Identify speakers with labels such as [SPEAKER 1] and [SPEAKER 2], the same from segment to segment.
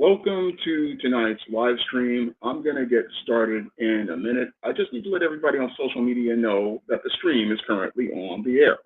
[SPEAKER 1] Welcome to tonight's live stream. I'm going to get started in a minute. I just need to let everybody on social media know that the stream is currently on the air.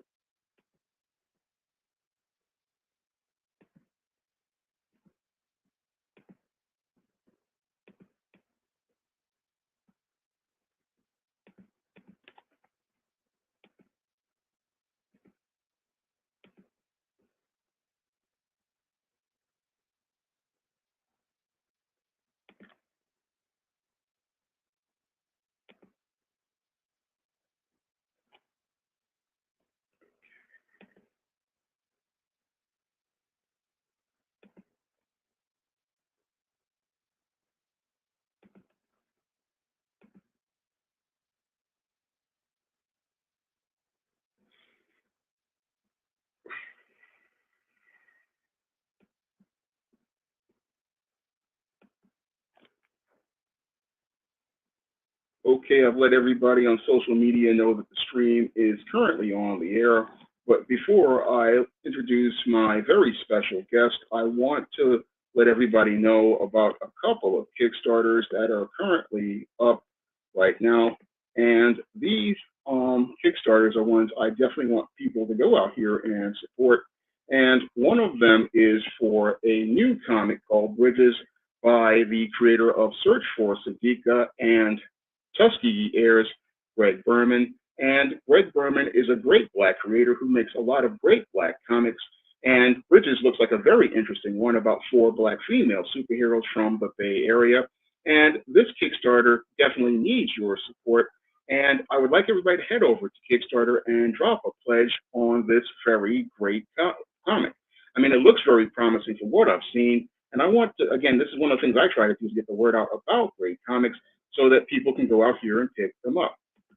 [SPEAKER 1] Okay, I've let everybody on social media know that the stream is currently on the air. But before I introduce my very special guest, I want to let everybody know about a couple of Kickstarters that are currently up right now. And these Kickstarters are ones I definitely want people to go out here and support. And one of them is for a new comic called Bridges by the creator of Search for Sadika and Tuskegee airs Greg Berman. And Greg Berman is a great Black creator who makes a lot of great Black comics. And Bridges looks like a very interesting one about four Black female superheroes from the Bay Area. And this Kickstarter definitely needs your support. And I would like everybody to head over to Kickstarter and drop a pledge on this very great comic. I mean, it looks very promising from what I've seen. And I want to, again, this is one of the things I try to do is get the word out about great comics so that people can go out here and pick them up.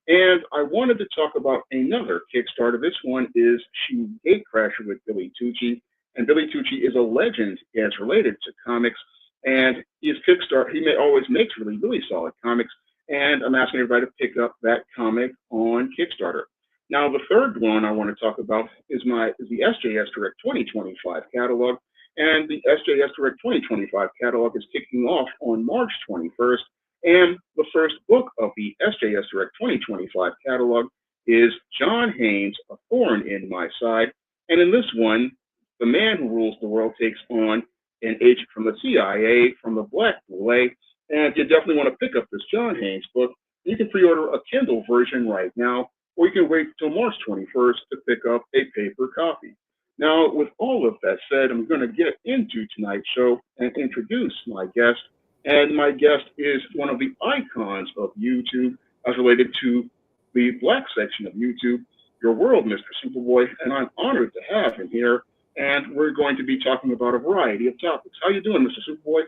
[SPEAKER 1] And I wanted to talk about another Kickstarter. This one is She Gatecrasher with Billy Tucci. And Billy Tucci is a legend as related to comics. And his Kickstarter, always makes really, really solid comics. And I'm asking everybody to pick up that comic on Kickstarter. Now, the third one I want to talk about is the SJS Direct 2025 catalog. And the SJS Direct 2025 catalog is kicking off on March 21st. And the first book of the SJS Direct 2025 catalog is John Haynes, A Thorn in My Side. And in this one, the man who rules the world takes on an agent from the CIA from the Black Boule. And you definitely want to pick up this John Haynes book. You can pre-order a Kindle version right now, or you can wait till March 21st to pick up a paper copy. Now, with all of that said, I'm going to get into tonight's show and introduce my guest. And my guest is one of the icons of YouTube as related to the Black section of YouTube, your world, Mr. Superboy, and I'm honored to have him here. And we're going to be talking about a variety of topics. How you doing, Mr. Superboy?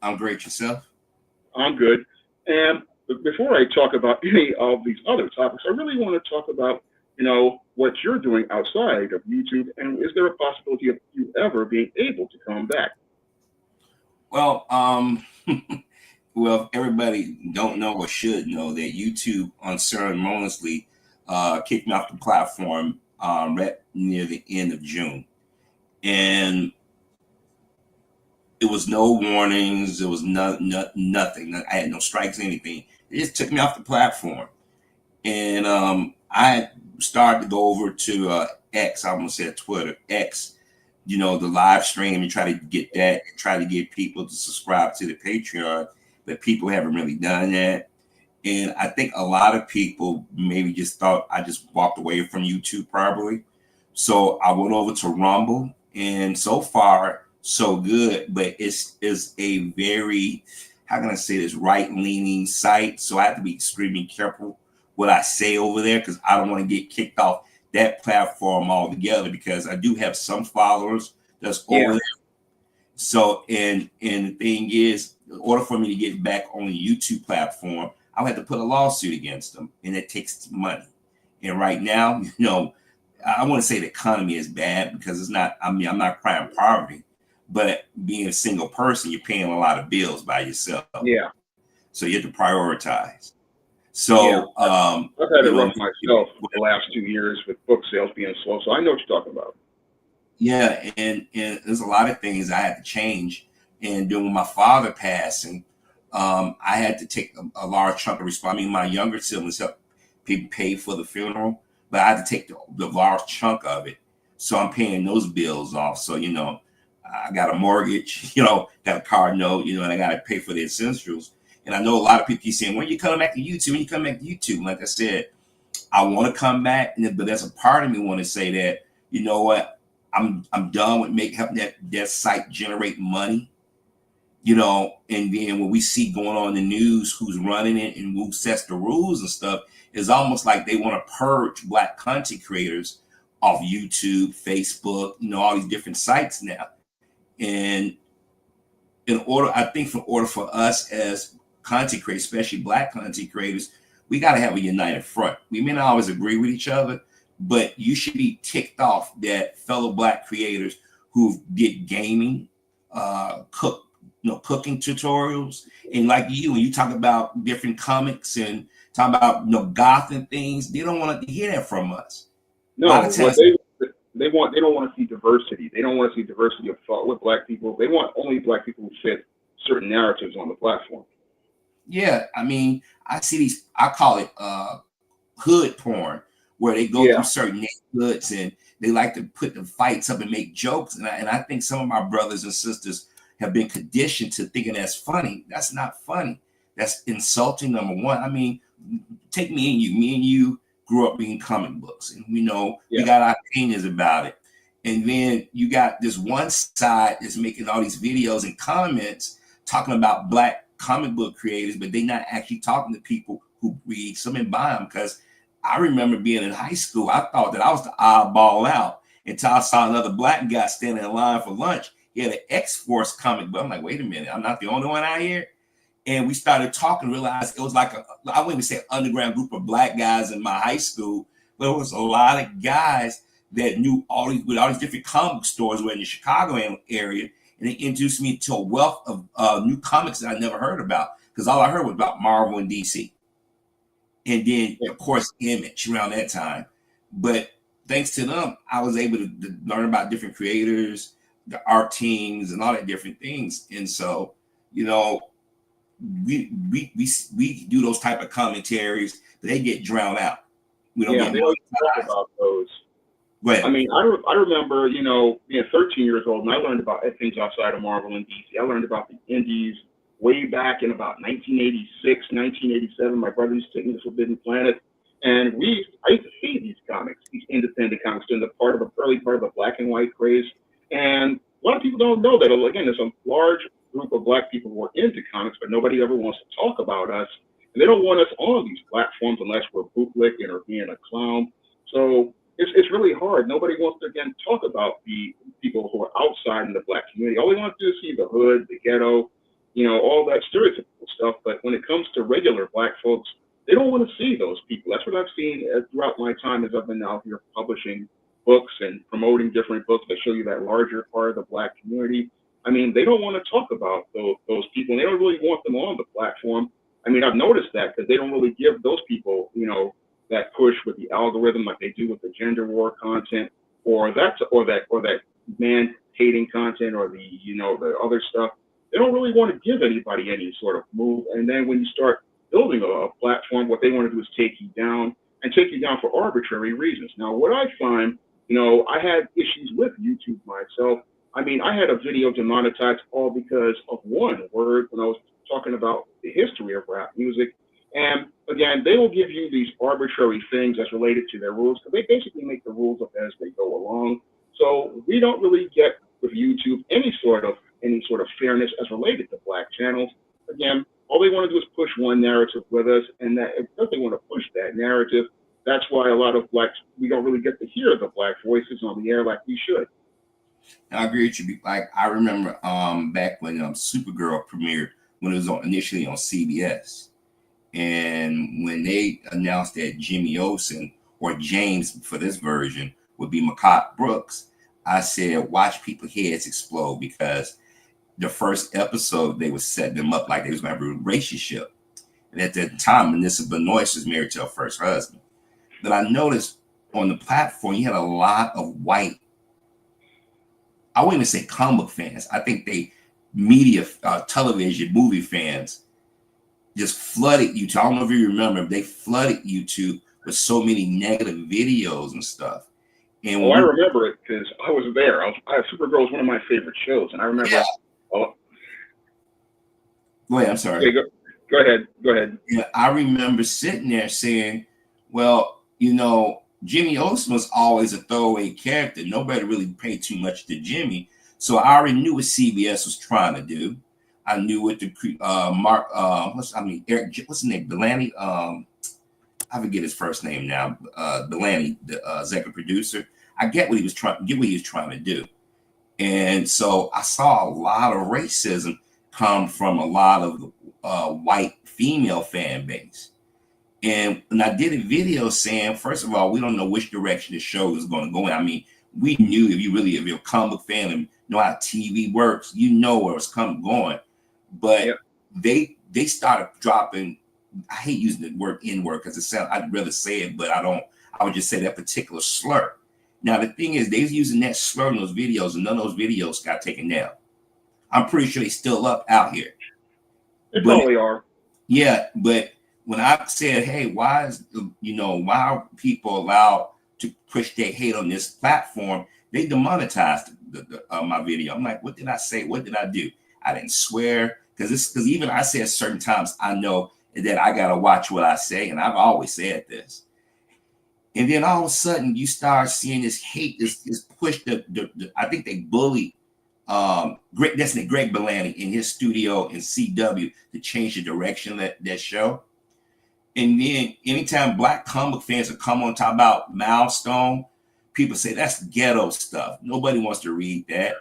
[SPEAKER 2] I'm great. Yourself?
[SPEAKER 1] I'm good. And before I talk about any of these other topics, I really want to talk about, what you're doing outside of YouTube, and is there a possibility of you ever being able to come back?
[SPEAKER 2] Well, well, everybody don't know or should know that YouTube unceremoniously kicked me off the platform right near the end of June. And it was no warnings. There was nothing. I had no strikes, anything. It just took me off the platform. And I started to go over to X, I almost said Twitter, X, the live stream and try to get that and try to get people to subscribe to the Patreon, but people haven't really done that. And I think a lot of people maybe just thought I just walked away from YouTube probably. So I went over to Rumble, and so far so good, but it's a very, how can I say this, right-leaning site. So I have to be extremely careful what I say over there because I don't want to get kicked off that platform altogether because I do have some followers that's over there. So, and the thing is, in order for me to get back on the YouTube platform, I'll have to put a lawsuit against them, and it takes money. And right now, I want to say the economy is bad because it's not, I'm not crying poverty, but being a single person, you're paying a lot of bills by yourself.
[SPEAKER 1] Yeah.
[SPEAKER 2] So you have to prioritize. So
[SPEAKER 1] I've had it rough myself the last 2 years with book sales being slow. So I know what you're talking about.
[SPEAKER 2] Yeah, and there's a lot of things I had to change, And then with my father passing, I had to take a large chunk of responsibility. I mean, my younger siblings helped people pay for the funeral, but I had to take the large chunk of it. So I'm paying those bills off. So, you know, I got a mortgage, you know, got a car note, you know, and I got to pay for the essentials. And I know a lot of people keep saying, when you coming back to YouTube? When you come back to YouTube? Like I said, I want to come back, but there's a part of me want to say that, you know what, I'm done with helping that site generate money, you know. And then when we see going on in the news, who's running it and who sets the rules and stuff, it's almost like they want to purge Black content creators off YouTube, Facebook, you know, all these different sites now. And I think for order for us as content creators, especially Black content creators, we got to have a united front. We may not always agree with each other, but you should be ticked off that fellow Black creators who did gaming, cooking tutorials, and like you, when you talk about different comics and talk about goth and things, they don't want to hear that from us.
[SPEAKER 1] No, what they don't want to see diversity. They don't want to see diversity of thought with Black people. They want only Black people who fit certain narratives on the platform.
[SPEAKER 2] Yeah, I mean, I see these, I call it hood porn, where they go through certain neighborhoods and they like to put the fights up and make jokes. And I think some of my brothers and sisters have been conditioned to thinking that's funny. That's not funny. That's insulting, number one. I mean, take me and you. Me and you grew up reading comic books, and we know we got our opinions about it. And then you got this one side that's making all these videos and comments talking about Black comic book creators, but they're not actually talking to people who read some and buy them. Because I remember being in high school, I thought that I was the oddball out until I saw another Black guy standing in line for lunch. He had an X-Force comic book. I'm like, wait a minute, I'm not the only one out here. And we started talking, realized it was like I wouldn't even say underground group of Black guys in my high school, but it was a lot of guys that knew all these different comic stores were in the Chicago area. And it introduced me to a wealth of new comics that I never heard about, because all I heard was about Marvel and DC. And then, of course, Image around that time. But thanks to them, I was able to learn about different creators, the art teams, and all that different things. And so, you know, we do those type of commentaries, but they get drowned out. We don't get
[SPEAKER 1] talk about those.
[SPEAKER 2] But
[SPEAKER 1] I mean, I remember, you know, being 13 years old, and I learned about things outside of Marvel and DC. I learned about the indies way back in about 1986, 1987. My brother used to take me to Forbidden Planet, and I used to see these comics, these independent comics, in the early part of the Black and white craze. And a lot of people don't know that. Again, there's a large group of Black people who are into comics, but nobody ever wants to talk about us. And they don't want us on these platforms unless we're bootlicking or being a clown. So it's really hard. Nobody wants to, again, talk about the people who are outside in the Black community. All they want to do is see the hood, the ghetto, you know, all that stereotypical stuff. But when it comes to regular Black folks, they don't want to see those people. That's what I've seen throughout my time as I've been out here publishing books and promoting different books that show you that larger part of the Black community. I mean, they don't want to talk about those people, and they don't really want them on the platform. I mean, I've noticed that because they don't really give those people, you know, that push with the algorithm like they do with the gender war content, or that man hating content, or the other stuff. They don't really want to give anybody any sort of move. And then when you start building a platform, what they want to do is take you down for arbitrary reasons. Now, what I find, you know, I had issues with YouTube myself. I mean, I had a video demonetized all because of one word when I was talking about the history of rap music. And again, they will give you these arbitrary things that's related to their rules, because they basically make the rules up as they go along. So we don't really get with YouTube any sort of fairness as related to Black channels. Again, all they want to do is push one narrative with us, and that because they want to push that narrative, that's why a lot of Blacks, we don't really get to hear the Black voices on the air like we should.
[SPEAKER 2] I agree with you. Like, I remember back when Supergirl premiered, when it was initially on CBS, and when they announced that Jimmy Olsen, or James for this version, would be Mehcad Brooks, I said, watch people's heads explode, because the first episode, they would set them up like they was going to have a relationship. And at that time, Melissa Benoist was married to her first husband. But I noticed on the platform, you had a lot of white, I wouldn't even say comic book fans. I think they media, television, movie fans just flooded YouTube. I don't know if you remember, they flooded YouTube with so many negative videos and stuff. And
[SPEAKER 1] Oh,
[SPEAKER 2] when
[SPEAKER 1] I
[SPEAKER 2] we,
[SPEAKER 1] remember it because I was there. Supergirl was one of my favorite shows, and I
[SPEAKER 2] yeah,
[SPEAKER 1] remember. Oh,
[SPEAKER 2] go ahead. I'm sorry.
[SPEAKER 1] okay, go ahead. Go ahead.
[SPEAKER 2] Yeah, I remember sitting there saying, well, you know, Jimmy Olsen was always a throwaway character. Nobody really paid too much to Jimmy. So I already knew what CBS was trying to do. I knew what the Mark, Eric, what's his name? Delaney. I forget his first name now. Delaney, the executive producer. I get what he was trying to do. And so I saw a lot of racism come from a lot of white female fan base. And I did a video saying, first of all, we don't know which direction the show is going to go in. I mean, we knew if you're a comic fan and know how TV works, you know where it's going. But
[SPEAKER 1] Yep.
[SPEAKER 2] they started dropping. I hate using the word N-word because it sounds. I'd rather say it, but I don't. I would just say that particular slur. Now the thing is, they was using that slur in those videos, and none of those videos got taken down. I'm pretty sure they're still up out here.
[SPEAKER 1] They
[SPEAKER 2] But
[SPEAKER 1] probably are.
[SPEAKER 2] yeah, but when I said, hey, why are people allowed to push their hate on this platform? They demonetized my video. I'm like, what did I say? What did I do? I didn't swear because even I said certain times I know that I gotta watch what I say, and I've always said this. And then all of a sudden, you start seeing this hate, this push. I think they bullied Greg Berlanti in his studio in CW to change the direction of that show. And then anytime black comic fans will come on talk about Milestone, people say that's ghetto stuff. Nobody wants to read that.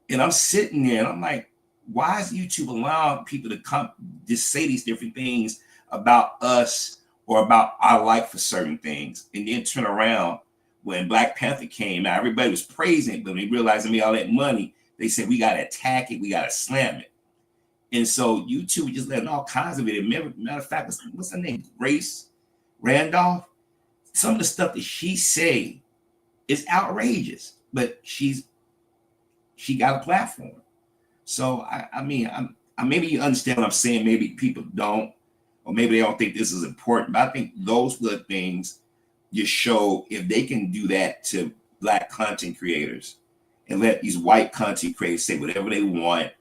[SPEAKER 2] And I'm sitting there and I'm like, why is YouTube allowing people to come just say these different things about us or about our like for certain things, and then turn around when Black Panther came out, everybody was praising it, but when they realized they made all that money, they said we gotta attack it, we gotta slam it. And so YouTube just letting all kinds of it. Matter of fact, what's her name? Grace Randolph. Some of the stuff that she say is outrageous, but she got a platform. So I mean, maybe you understand what I'm saying. Maybe people don't, or maybe they don't think this is important. But I think those are the things just show if they can do that to black content creators and let these white content creators say whatever they want,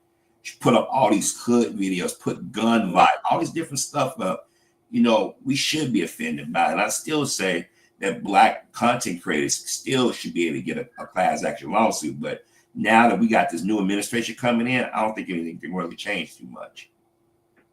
[SPEAKER 2] put up all these hood videos, put gun vibe, all these different stuff up, you know, we should be offended by it. And I still say that black content creators still should be able to get a class action lawsuit. But now that we got this new administration coming in, I don't think anything can really change too much.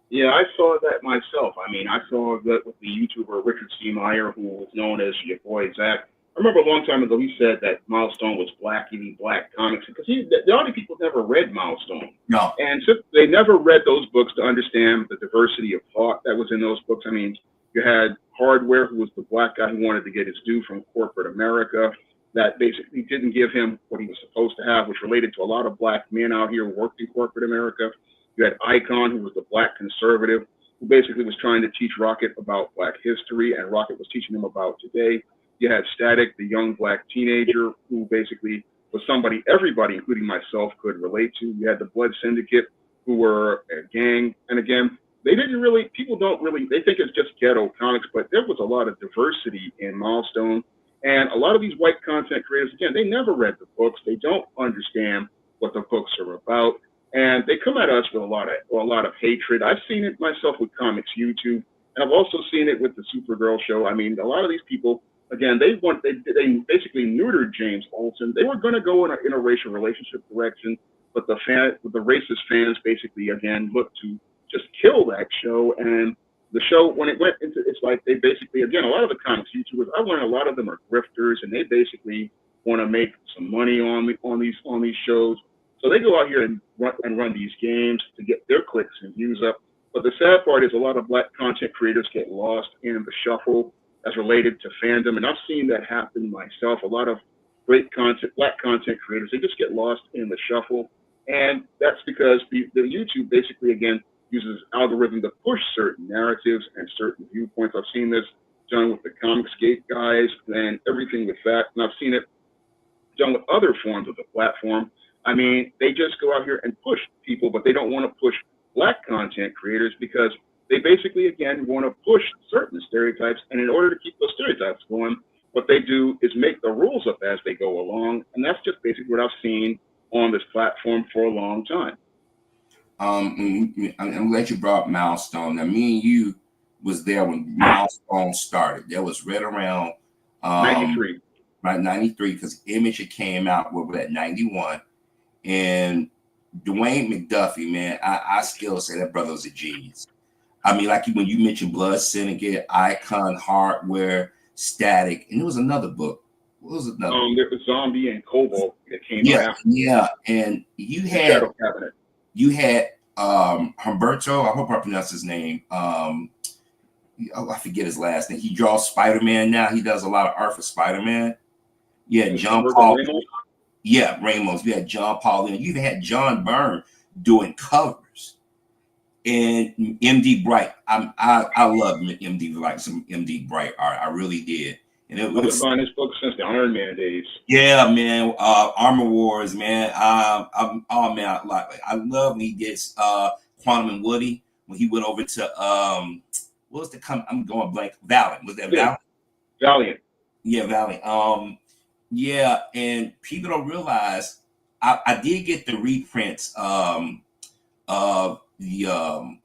[SPEAKER 1] Yeah, I saw that myself. I mean, I saw that with the YouTuber Richard C. Meyer, who was known as your boy Zach. I remember a long time ago he said that Milestone was black, eating black comics, because the other people never read Milestone.
[SPEAKER 2] No.
[SPEAKER 1] And so they never read those books to understand the diversity of thought that was in those books. I mean, you had Hardware, who was the black guy who wanted to get his due from corporate America, that basically didn't give him what he was supposed to have, which related to a lot of black men out here who worked in corporate America. You had Icon, who was the black conservative, who basically was trying to teach Rocket about black history, and Rocket was teaching him about today. You had Static, the young black teenager, who basically was somebody everybody, including myself, could relate to. You had the Blood Syndicate, who were a gang. And again, people don't really, they think it's just ghetto comics, but there was a lot of diversity in Milestone. And a lot of these white content creators, again, they never read the books. They don't understand what the books are about. And they come at us with a lot of hatred. I've seen it myself with Comics YouTube, and I've also seen it with the Supergirl show. I mean, a lot of these people, again, they basically neutered James Olsen. They were going to go in a interracial relationship direction, but the racist fans basically again looked to just kill that show. And the show, when it went into, it's like they basically, again, a lot of the comics YouTubers, I learned a lot of them are grifters, and they basically want to make some money on these shows. So they go out here and run these games to get their clicks and views up. But the sad part is a lot of black content creators get lost in the shuffle as related to fandom. And I've seen that happen myself. A lot of great black content creators, they just get lost in the shuffle. And that's because the YouTube basically, again, uses algorithm to push certain narratives and certain viewpoints. I've seen this done with the Comicsgate guys and everything with that. And I've seen it done with other forms of the platform. I mean, they just go out here and push people, but they don't want to push black content creators because they basically, again, want to push certain stereotypes. And in order to keep those stereotypes going, what they do is make the rules up as they go along. And that's just basically what I've seen on this platform for a long time.
[SPEAKER 2] I'm glad you brought up Milestone. Now, me and you was there when Milestone started. That was right around
[SPEAKER 1] 93.
[SPEAKER 2] right 93, because Image had came out with at 91. And Dwayne McDuffie, man, I still say that brother was a genius. I mean, like when you mentioned Blood Syndicate, Icon, Hardware, Static, and there was another book. What was another?
[SPEAKER 1] There was Zombie and Cobalt that came out after.
[SPEAKER 2] Yeah, and you had
[SPEAKER 1] Shadow Cabinet.
[SPEAKER 2] You had Humberto, I hope I pronounce his name. I forget his last name. He draws Spider-Man now. He does a lot of art for Spider-Man. Yeah, John Paul. Yeah, Ramos. You had John Paul. You even had John Byrne doing covers. And MD Bright. I love MD Bright, some MD Bright art. I really did. And
[SPEAKER 1] I've been buying this book since the Iron Man days.
[SPEAKER 2] Yeah, man. Armor Wars, man. Oh man, I love when he did Quantum and Woody when he went over to what was I'm going blank. Valiant. Was that Valiant?
[SPEAKER 1] Valiant.
[SPEAKER 2] Yeah, Valiant. Yeah, and people don't realize I did get the reprints of the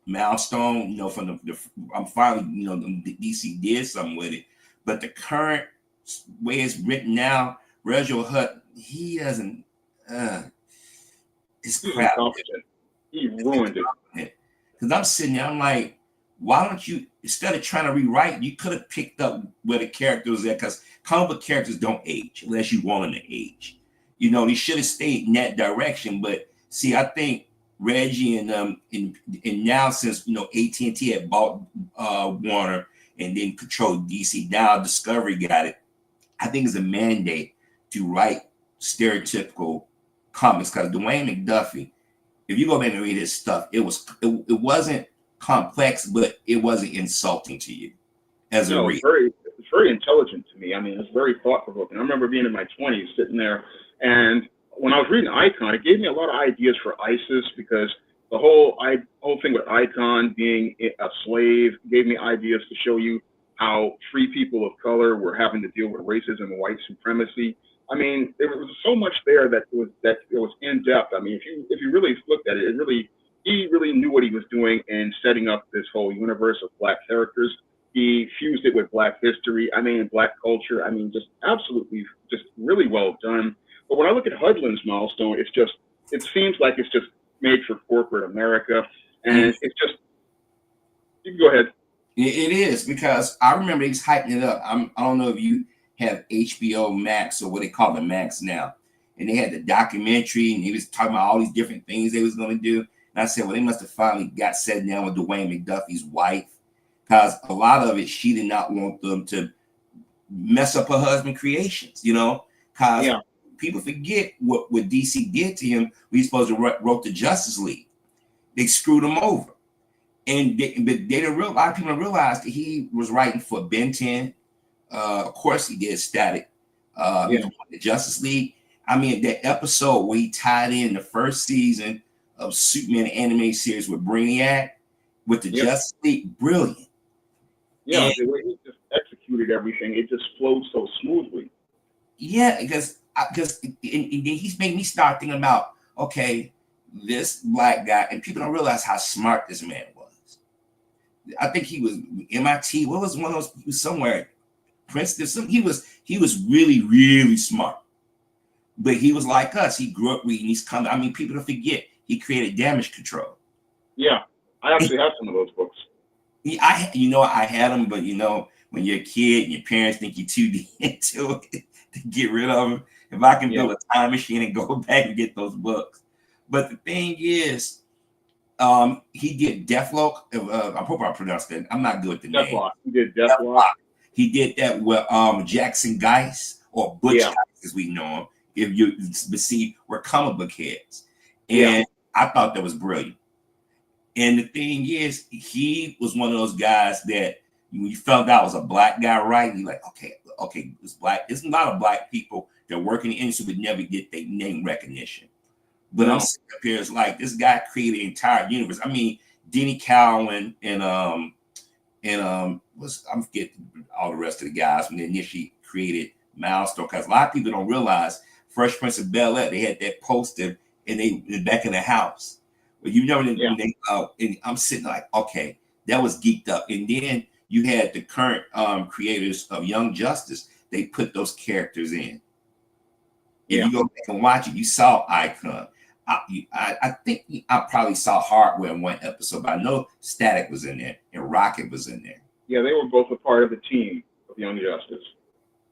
[SPEAKER 2] Milestone, you know, from the I'm finally, you know, DC did something with it. But the current way it's written now, Reggio Hutt, he doesn't. It's crap.
[SPEAKER 1] He ruined it.
[SPEAKER 2] Because I'm sitting there, I'm like, why don't you, instead of trying to rewrite, you could have picked up where the character was at. Because comic book characters don't age unless you want them to age. You know, they should have stayed in that direction. But see, I think Reggie and now since you know AT&T had bought Warner and then controlled DC, now Discovery got it. I think it's a mandate to write stereotypical comics because Dwayne McDuffie, if you go back and read his stuff, it wasn't complex, but it wasn't insulting to you as a reader.
[SPEAKER 1] It's very intelligent to me. I mean, it's very thought provoking. I remember being in my 20s sitting there, and when I was reading Icon, it gave me a lot of ideas for ISIS because the whole thing with Icon being a slave gave me ideas to show you how free people of color were having to deal with racism and white supremacy. I mean, there was so much there that it was in depth. I mean, if you really looked at it, he really knew what he was doing in setting up this whole universe of black characters. He fused it with black history. I mean, black culture. I mean, just absolutely, just really well done. But when I look at Hudlin's Milestone, it seems like it's just made for corporate America, and it's just. You can go ahead.
[SPEAKER 2] It is because I remember he's hyping it up. I don't know if you have HBO Max or what they call the Max now, and they had the documentary, and he was talking about all these different things they was going to do. And I said, well, they must have finally got sat down with Dwayne McDuffie's wife because a lot of it she did not want them to mess up her husband's creations, you know, because. Yeah. People forget what DC did to him when he's supposed to wrote the Justice League. They screwed him over. And but they didn't realize, a lot of people realized that he was writing for Ben 10. Of course, he did Static. The Justice League. I mean, that episode where he tied in the first season of Superman animated series with Brainiac with the Justice League, brilliant.
[SPEAKER 1] Yeah, the way he just executed everything, it just flowed so smoothly.
[SPEAKER 2] Yeah, because he's made me start thinking about, okay, this black guy, and people don't realize how smart this man was. I think he was MIT. What was one of those? He was somewhere, Princeton. He was really, really smart. But he was like us. He grew up reading. He's coming. I mean, people don't forget he created Damage Control.
[SPEAKER 1] Yeah, I actually have some of those books.
[SPEAKER 2] I had them, but when you're a kid and your parents think you're too deep into it to get rid of them. If I can build a time machine and go back and get those books. But the thing is, he did Deathlock. I hope I pronounced that. I'm not good with the name.
[SPEAKER 1] He did Deathlock.
[SPEAKER 2] He did that with Jackson Geist or Butch Geist, as we know him. If you see, we're comic book heads. And I thought that was brilliant. And the thing is, he was one of those guys that when you found out was a black guy writing, you're like, okay, it's black. There's a lot of black people that work in the industry but never get their name recognition. But I'm
[SPEAKER 1] No.
[SPEAKER 2] sitting up here, it's like this guy created an entire universe. I mean, Denny Cowan and I'm forgetting all the rest of the guys when they initially created Milestone, because a lot of people don't realize Fresh Prince of Bel-Air, they had that poster and they back in the house. But you know when
[SPEAKER 1] Yeah.
[SPEAKER 2] they and I'm sitting like, okay, that was geeked up. And then you had the current creators of Young Justice, they put those characters in. If
[SPEAKER 1] Yeah.
[SPEAKER 2] you go back and watch it, you saw Icon. I think I probably saw Hardware in one episode, but I know Static was in there and Rocket was in there.
[SPEAKER 1] Yeah, they were both a part of the team of Young Justice,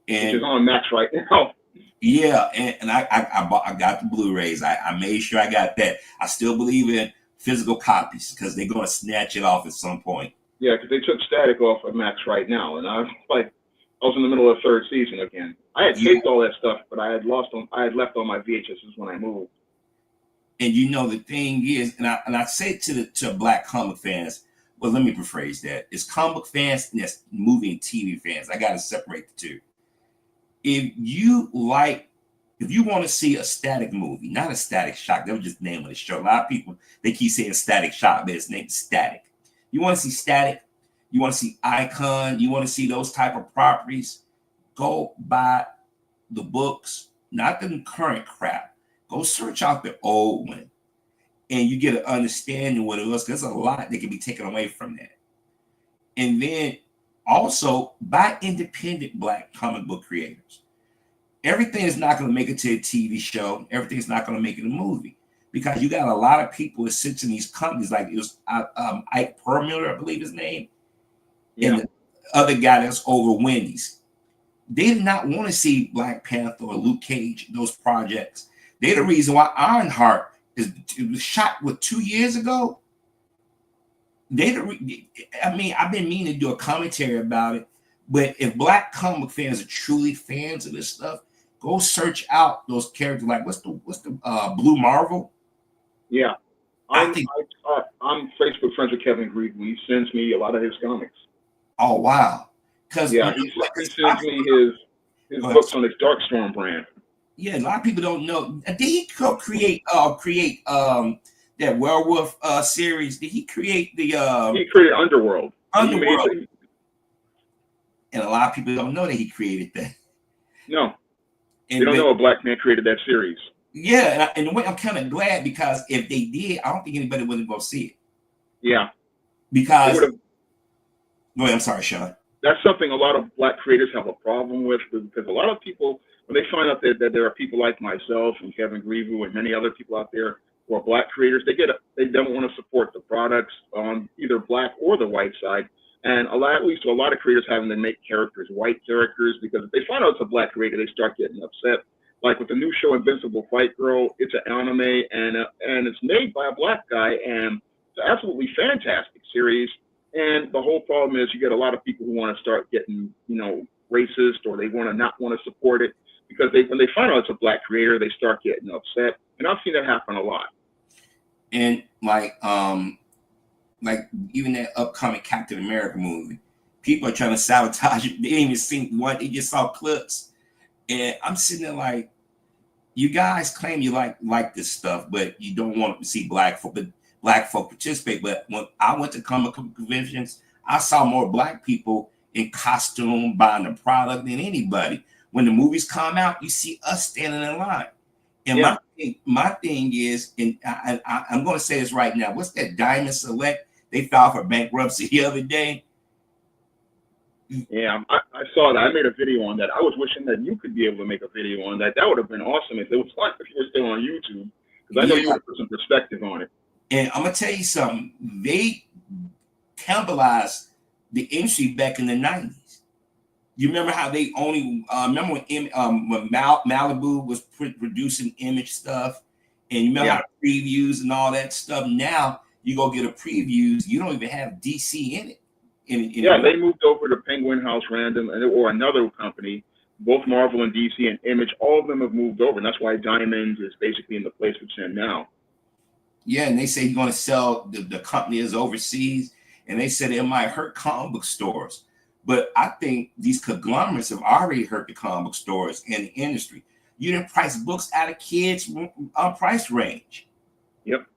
[SPEAKER 1] which is
[SPEAKER 2] And
[SPEAKER 1] on Max right now.
[SPEAKER 2] yeah, and I got the Blu-rays. I made sure I got that. I still believe in physical copies because they're gonna snatch it off at some point.
[SPEAKER 1] Yeah, because they took Static off of Max right now, and I was in the middle of the third season again. I had
[SPEAKER 2] Yeah,
[SPEAKER 1] taped all that stuff, but I had left all my VHSs when I moved.
[SPEAKER 2] and you know the thing is, and I say to black comic fans. Well, let me rephrase that. It's comic fans and it's movie and TV fans. I got to separate the two. If you want to see a Static movie, not a Static Shock, that was just the name of the show. A lot of people, they keep saying Static Shock, but it's named Static. You want to see Static, you want to see Icon, you want to see those type of properties, go buy the books, not the current crap. Go search out the old one, and you get an understanding what it was. There's a lot that can be taken away from that. And then also buy independent black comic book creators. Everything is not going to make it to a TV show. Everything is not going to make it a movie because you got a lot of people that sit in these companies like it was Ike Perlmutter, I believe his name,
[SPEAKER 1] Yeah.
[SPEAKER 2] and the other guy that's over Wendy's. They did not want to see Black Panther or Luke Cage, those projects. They're the reason why Ironheart it was shot 2 years ago. I mean, I've been meaning to do a commentary about it, but if black comic fans are truly fans of this stuff, go search out those characters. Like what's the Blue Marvel?
[SPEAKER 1] Yeah.
[SPEAKER 2] I think.
[SPEAKER 1] I'm Facebook friends with Kevin Green. He sends me a lot of his comics.
[SPEAKER 2] Oh wow! Because
[SPEAKER 1] Yeah, he sends me his books on his Darkstorm brand.
[SPEAKER 2] Yeah, a lot of people don't know. Did he create that werewolf series? Did he create the
[SPEAKER 1] He created Underworld.
[SPEAKER 2] Underworld? And a lot of people don't know that he created that.
[SPEAKER 1] No, they don't know a black man created that series.
[SPEAKER 2] Yeah, and the way I'm kind of glad because if they did, I don't think anybody would go see it.
[SPEAKER 1] Yeah,
[SPEAKER 2] because. Go ahead, I'm sorry, Sean.
[SPEAKER 1] That's something a lot of black creators have a problem with because a lot of people, when they find out that there are people like myself and Kevin Grievu and many other people out there who are black creators, they don't want to support the products on either black or the white side. And a lot of creators having to make characters white characters because if they find out it's a black creator, they start getting upset. Like with the new show Invincible Fight Girl, it's an anime and it's made by a black guy and it's an absolutely fantastic series. And the whole problem is you get a lot of people who want to start getting, racist or they not want to support it because when they find out it's a black creator, they start getting upset. And I've seen that happen a lot.
[SPEAKER 2] And like even that upcoming Captain America movie, people are trying to sabotage it. They didn't even see what they just saw clips. And I'm sitting there like, you guys claim you like this stuff, but you don't want to see black folk participate. But when I went to comic conventions, I saw more black people in costume buying the product than anybody. When the movies come out, you see us standing in line. And my thing is, and I'm going to say this right now. What's that Diamond Select? They filed for bankruptcy the other day.
[SPEAKER 1] Yeah, I saw that. I made a video on that. I was wishing that you could be able to make a video on that. That would have been awesome if it was fun if you were still on YouTube. Because I know you would put some perspective on it.
[SPEAKER 2] And I'm going to tell you something. They cannibalized the industry back in the 90s. You remember how they only, remember when Malibu was producing image stuff? And you remember how previews and all that stuff? Now you go get a previews, you don't even have DC in it.
[SPEAKER 1] They moved over to Penguin House Random or another company. Both Marvel and DC and Image, all of them have moved over. And that's why Diamonds is basically in the place it's in now.
[SPEAKER 2] Yeah, and they say he's going to sell the company is overseas. And they said it might hurt comic book stores. But I think these conglomerates have already hurt the comic book stores and the industry. You didn't price books out of kids' price range.
[SPEAKER 1] Yep.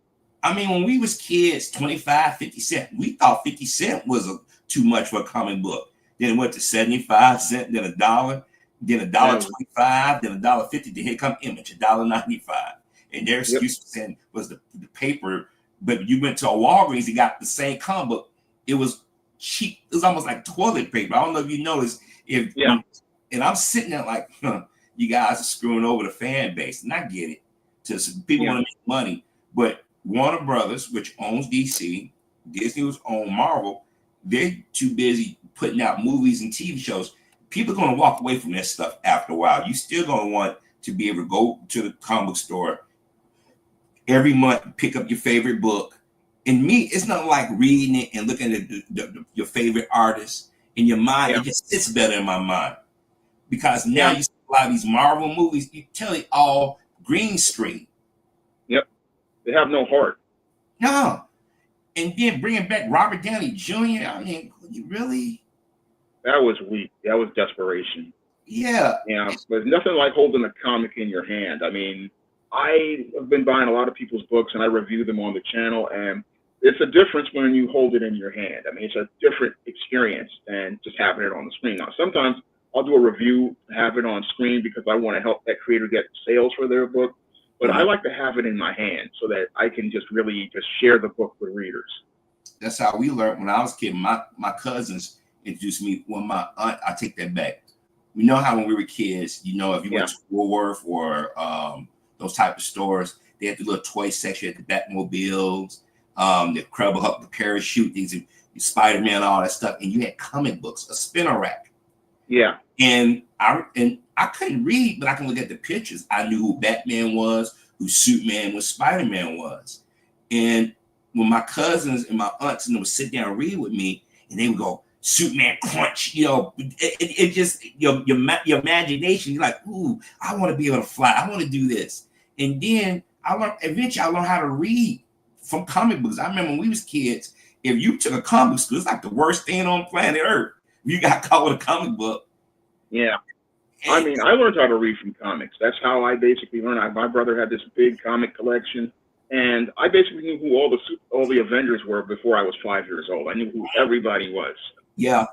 [SPEAKER 2] I mean, when we was kids, 25, 50 cents, we thought 50 cents was too much for a comic book. Then it went to 75 cents, then $1, then $1.25, then $1.50. Then here come Image, $1.95. And their excuse for saying was the paper. But you went to a Walgreens, you got the same comic book. It was cheap. It was almost like toilet paper. I don't know if you noticed. And I'm sitting there like, you guys are screwing over the fan base. And I get it. People want to make money. But Warner Brothers, which owns DC, Disney was own Marvel, they're too busy putting out movies and TV shows. People are going to walk away from that stuff after a while. You still going to want to be able to go to the comic store every month, pick up your favorite book. And me, it's not like reading it and looking at your favorite artist in your mind. It just sits better in my mind. Because now you see a lot of these Marvel movies, you tell it all green screen.
[SPEAKER 1] Yep. They have no heart.
[SPEAKER 2] No. And then bringing back Robert Downey Jr., I mean, really?
[SPEAKER 1] That was weak. That was desperation.
[SPEAKER 2] Yeah.
[SPEAKER 1] Yeah. But nothing like holding a comic in your hand. I mean, I have been buying a lot of people's books and I review them on the channel, and it's a difference when you hold it in your hand. I mean, it's a different experience than just having it on the screen. Now, sometimes I'll do a review, have it on screen because I want to help that creator get sales for their book. But I like to have it in my hand so that I can just really just share the book with readers.
[SPEAKER 2] That's how we learned when I was a kid. My cousins introduced me. Well, my aunt, I take that back. We know how when we were kids, if you went to Woolworth or those type of stores, they had the little toy section at the Batmobiles, the Crabble Up, the parachute, things, Spider-Man, all that stuff. And you had comic books, a spinner rack.
[SPEAKER 1] Yeah.
[SPEAKER 2] And I couldn't read, but I can look at the pictures. I knew who Batman was, who Superman was, Spider-Man was. And when my cousins and my aunts would sit down and read with me, and they would go, Superman crunch, it just your imagination. You're like, ooh, I want to be able to fly. I want to do this. And then eventually I learned how to read from comic books. I remember when we was kids, if you took a comic book, it's like the worst thing on planet Earth. You got caught with a comic book.
[SPEAKER 1] Yeah. I mean, I learned how to read from comics. That's how I basically learned. My brother had this big comic collection, and I basically knew who all the Avengers were before I was 5 years old. I knew who everybody was.
[SPEAKER 2] Yeah,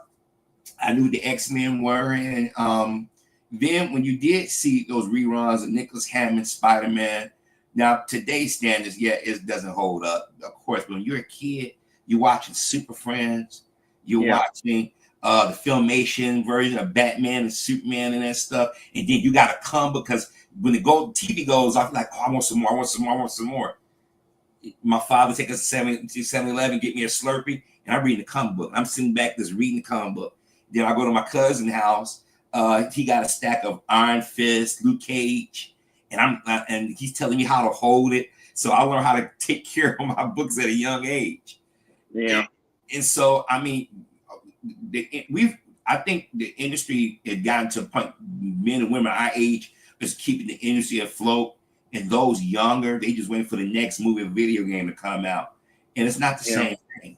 [SPEAKER 2] I knew the X-Men were, and then when you did see those reruns of Nicholas Hammond Spider-Man, now today's standards, it doesn't hold up. Of course, when you're a kid, you're watching Super Friends, you're watching the Filmation version of Batman and Superman and that stuff, and then you got to come because when the TV goes off, like, oh, I want some more, I want some more, I want some more. My father take us to 7-Eleven, get me a Slurpee, and I'm reading the comic book. I'm sitting back just reading the comic book. Then I go to my cousin's house. He got a stack of Iron Fist, Luke Cage, and he's telling me how to hold it. So I learned how to take care of my books at a young age.
[SPEAKER 1] Yeah.
[SPEAKER 2] And so, I mean, I think the industry had gotten to a point, men and women our age is keeping the industry afloat. And those younger, they just waiting for the next movie or video game to come out. And it's not the same thing.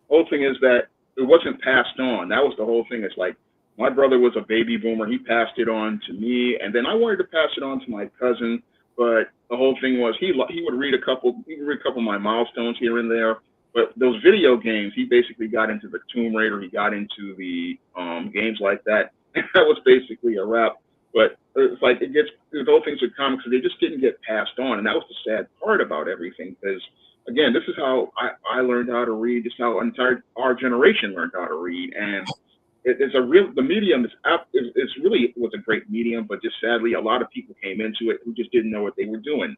[SPEAKER 1] Whole thing is that it wasn't passed on. That was the whole thing. It's like my brother was a baby boomer. He passed it on to me, and then I wanted to pass it on to my cousin. But the whole thing was he would read a couple of my Milestones here and there. But those video games, he basically got into the Tomb Raider. He got into the games like that. And that was basically a wrap. But it's like the whole things with comics, they just didn't get passed on, and that was the sad part about everything. Because again, this is how I learned how to read. This is how our generation learned how to read, and the medium is really was a great medium, but just sadly, a lot of people came into it who just didn't know what they were doing.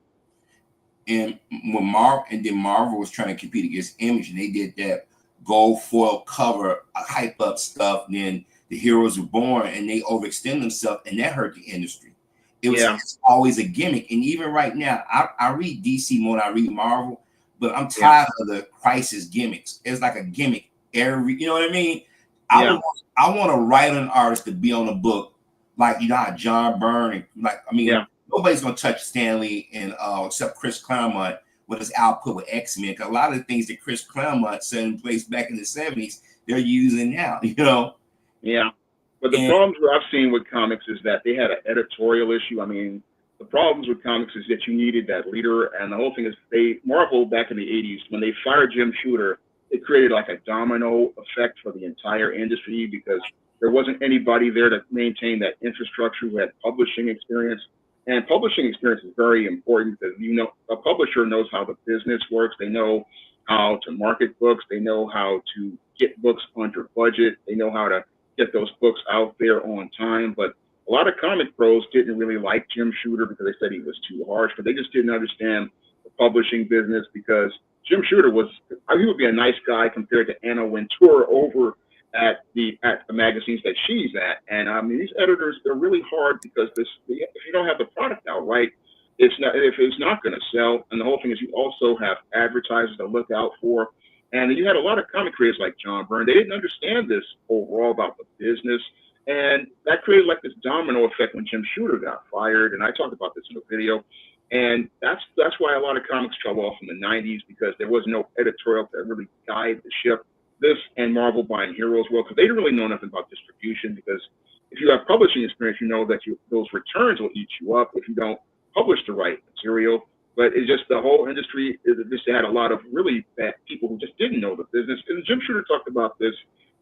[SPEAKER 2] And when Marvel was trying to compete against Image, and they did that gold foil cover, hype up stuff, and then the heroes were born, and they overextend themselves, and that hurt the industry. It's always a gimmick, and even right now, I read DC more than I read Marvel, but I'm tired of the crisis gimmicks. It's like a gimmick you know what I mean? I want to write an artist to be on a book, like how John Byrne, nobody's gonna touch Stanley and except Chris Claremont with his output with X-Men. Because a lot of the things that Chris Claremont set in place back in the 70s, they're using now.
[SPEAKER 1] Yeah. But the
[SPEAKER 2] And
[SPEAKER 1] problems that I've seen with comics is that they had an editorial issue. I mean, the problems with comics is that you needed that leader, and the whole thing is Marvel back in the '80s when they fired Jim Shooter, it created like a domino effect for the entire industry because there wasn't anybody there to maintain that infrastructure who had publishing experience. And publishing experience is very important because a publisher knows how the business works. They know how to market books. They know how to get books under budget. They know how to get those books out there on time. But a lot of comic pros didn't really like Jim Shooter because they said he was too harsh, but they just didn't understand the publishing business because Jim Shooter he would be a nice guy compared to Anna Wintour over at the magazines that she's at. And I mean, these editors, they're really hard because if you don't have the product out right, if it's not going to sell. And the whole thing is you also have advertisers to look out for. And you had a lot of comic creators like John Byrne. They didn't understand this overall about the business. And that created like this domino effect when Jim Shooter got fired. And I talked about this in a video. And that's why a lot of comics fell off in the '90s because there was no editorial to really guide the ship. This and Marvel buying Heroes well, because they didn't really know nothing about distribution. Because if you have publishing experience, you know that those returns will eat you up if you don't publish the right material. But it's just the whole industry just had a lot of really bad people who just didn't know the business. And Jim Shooter talked about this.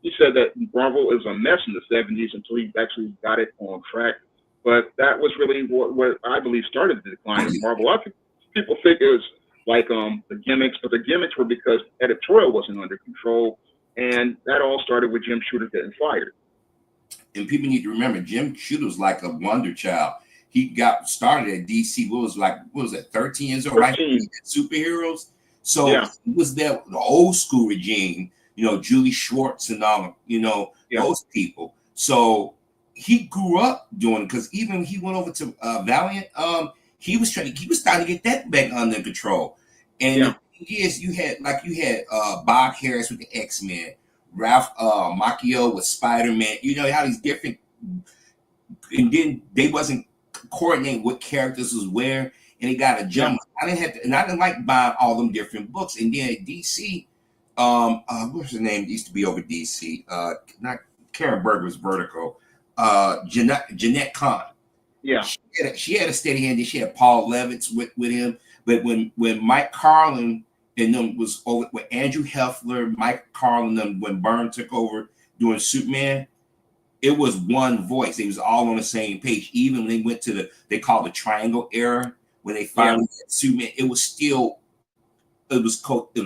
[SPEAKER 1] He said that Marvel was a mess in the '70s until he actually got it on track. But that was really what I believe started the decline of Marvel. A lot of people think it was like the gimmicks, but the gimmicks were because editorial wasn't under control. And that all started with Jim Shooter getting fired.
[SPEAKER 2] and people need to remember, Jim Shooter was like a wonder child. He got started at DC. What was it, 13 years old, 13. Right? He did superheroes. So yeah. He was there, the old school regime, Julie Schwartz and all, those people. So he grew up doing it because even he went over to Valiant. He was starting to get that back under control. And yes, you had Bob Harris with the X-Men, Ralph Macchio with Spider-Man. How these different, and then they wasn't coordinating what characters was where, and they got a jump. I didn't like buying all them different books. And then at DC, what's her name? Used to be over DC. Not Karen Berg was Vertigo. Jeanette Kahn.
[SPEAKER 1] Yeah,
[SPEAKER 2] she had a steady hand. She had Paul Levitz with him. But when Mike Carlin and them was over with Andrew Heffler, Mike Carlin, them when Byrne took over doing Superman, it was one voice. They was all on the same page. Even when they went to they called the Triangle era, when they finally had Superman, it was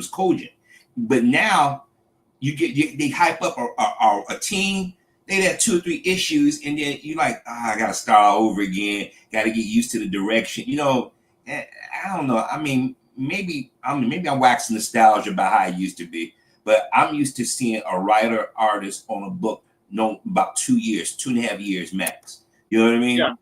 [SPEAKER 2] cogent. But now they hype up a team. They had 2 or 3 issues, and then you like, I gotta start all over again. Got to get used to the direction. I don't know. I mean, maybe I'm waxing nostalgia about how it used to be, but I'm used to seeing a writer artist on a book about 2 years, 2.5 years max. You know what I mean?
[SPEAKER 1] Yeah.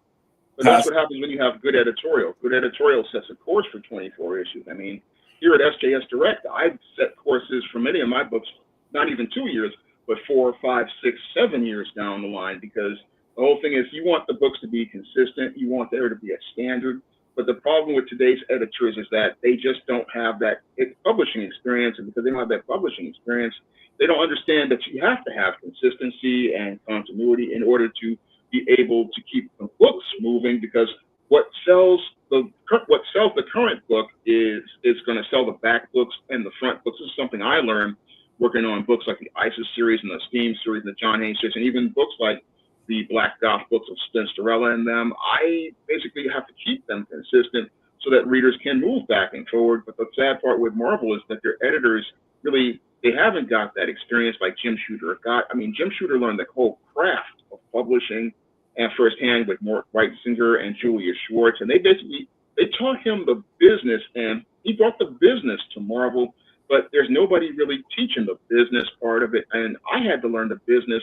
[SPEAKER 1] But that's what happens when you have good editorial. Good editorial sets a course for 24 issues. I mean, here at SJS Direct, I've set courses for many of my books, not even 2 years, but 4, 5, 6, 7 years down the line, because the whole thing is you want the books to be consistent. You want there to be a standard. But the problem with today's editors is that they just don't have that publishing experience. And because they don't have that publishing experience, they don't understand that you have to have consistency and continuity in order to be able to keep the books moving, because what sells the current book is going to sell the back books and the front books. This is something I learned working on books like the ISIS series and the Steam series and the John Haynes series, and even books like the Black Goth books of Stensterella and them. I basically have to keep them consistent so that readers can move back and forward. But the sad part with Marvel is that their editors really, they haven't got that experience like Jim Shooter got. I mean, Jim Shooter learned the whole craft of publishing and firsthand with Mort Weitzinger and Julius Schwartz. And they taught him the business, and he brought the business to Marvel, but there's nobody really teaching the business part of it. And I had to learn the business,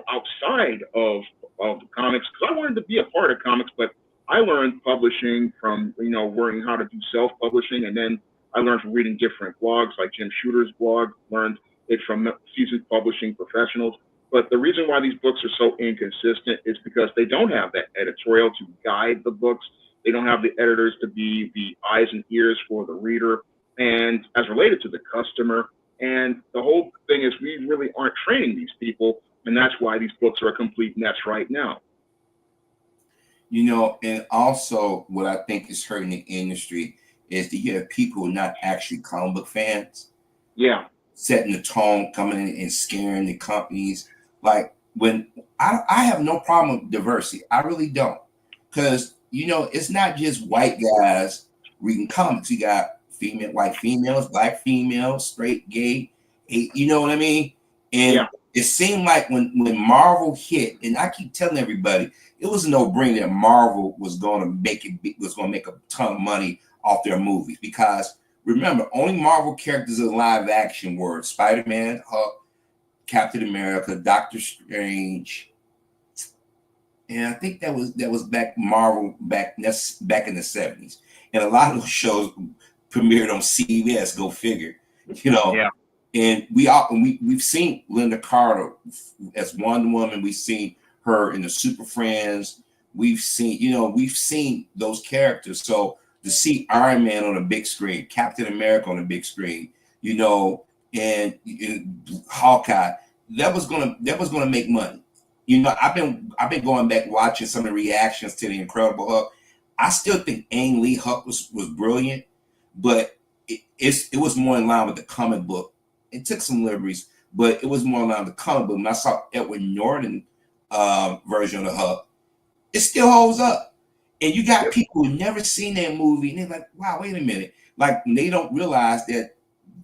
[SPEAKER 1] outside of the comics, because I wanted to be a part of comics, but I learned publishing from, learning how to do self-publishing. And then I learned from reading different blogs, like Jim Shooter's blog, learned it from seasoned publishing professionals. But the reason why these books are so inconsistent is because they don't have that editorial to guide the books. They don't have the editors to be the eyes and ears for the reader and as related to the customer. And the whole thing is we really aren't training these people. And that's why these books are a complete mess right now.
[SPEAKER 2] You know, and also what I think is hurting the industry is that you have people who are not actually comic book fans
[SPEAKER 1] Yeah,
[SPEAKER 2] setting the tone, coming in and scaring the companies. Like when I have no problem with diversity, I really don't, because you know it's not just white guys reading comics. You got female, white females, black females, straight, gay, you know what I mean? And
[SPEAKER 1] yeah,
[SPEAKER 2] it seemed like when Marvel hit, and I keep telling everybody, it was a no brainer that Marvel was going to make a ton of money off their movies because remember, only Marvel characters in live action were Spider-Man, Hulk, Captain America, Doctor Strange, and I think that was back Marvel that's back in the 70s. And a lot of those shows premiered on CBS, go figure. You know,
[SPEAKER 1] yeah.
[SPEAKER 2] and we've seen Linda Carter as Wonder Woman, we've seen her in the Super Friends, we've seen those characters. So to see Iron Man on a big screen, Captain America on a big screen, you know, and Hawkeye, that was gonna make money. You know, I've been going back watching some of the reactions to the Incredible Hulk. I still think Ang Lee Hulk was brilliant, but it was more in line with the comic book. It took some liberties, but it was more in line with the comic book. When I saw Edward Norton version of the Hulk, it still holds up. And you got
[SPEAKER 1] Yep.
[SPEAKER 2] people who never seen that movie, and they're like, "Wow, wait a minute!" Like they don't realize that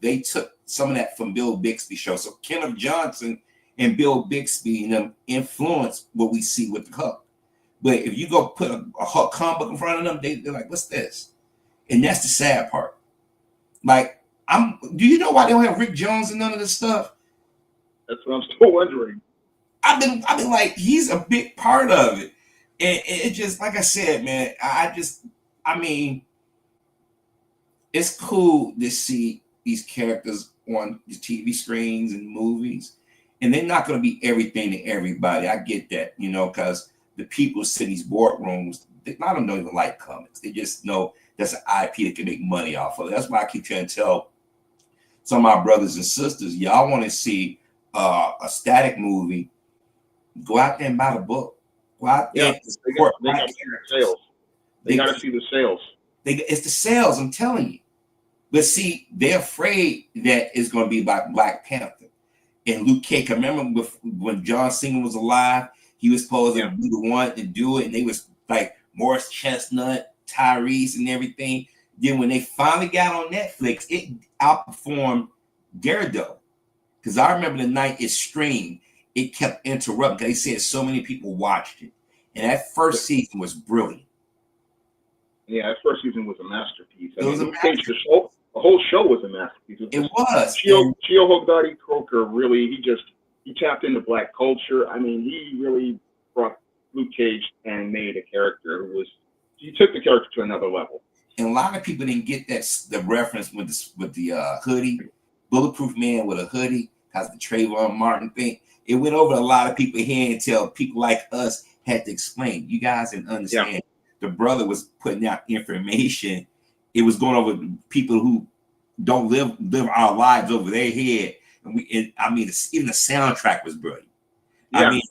[SPEAKER 2] they took some of that from Bill Bixby show. So Kenneth Johnson and Bill Bixby and them influenced what we see with the Hulk. But if you go put a Hulk comic book in front of them, they're like, "What's this?" And that's the sad part. Like, do you know why they don't have Rick Jones and none of this stuff?
[SPEAKER 1] That's what I'm still wondering.
[SPEAKER 2] I've been like, he's a big part of it. And it just, like I said, man, I mean, it's cool to see these characters on the TV screens and movies. And they're not going to be everything to everybody. I get that, you know, because the people sit in these boardrooms, a lot of them don't even like comics. They just know that's an IP that can make money off of it. That's why I keep trying to tell some of my brothers and sisters, y'all want to see a static movie, go out there and buy the book. Go out there
[SPEAKER 1] Yeah,
[SPEAKER 2] and support
[SPEAKER 1] they got
[SPEAKER 2] black
[SPEAKER 1] to see the
[SPEAKER 2] characters.
[SPEAKER 1] sales. They got to see the sales.
[SPEAKER 2] It's the sales, I'm telling you. But see, they're afraid that it's going to be like Black Panther and Luke Cage. I remember when John Cena was alive, he was supposed to be the one to do it, and they was like Morris Chestnut, Tyrese, and everything. Then when they finally got on Netflix, it outperformed Daredevil. Because I remember the night it streamed, it kept interrupting. They said so many people watched it, and that first season was brilliant.
[SPEAKER 1] Yeah, that first season was a masterpiece.
[SPEAKER 2] It was a
[SPEAKER 1] Luke Cage, the whole show was a masterpiece.
[SPEAKER 2] It was.
[SPEAKER 1] Chio Hogdadi Croker really, he tapped into black culture. I mean, he really brought Luke Cage and made a character he took the character to another level.
[SPEAKER 2] And a lot of people didn't get the reference with the hoodie, Bulletproof Man with a hoodie, because the Trayvon Martin thing. It went over a lot of people here until people like us had to explain. You guys didn't understand. Yeah. The brother was putting out information. It was going over people who don't live our lives over their head. And even the soundtrack was brilliant. Yeah. I mean,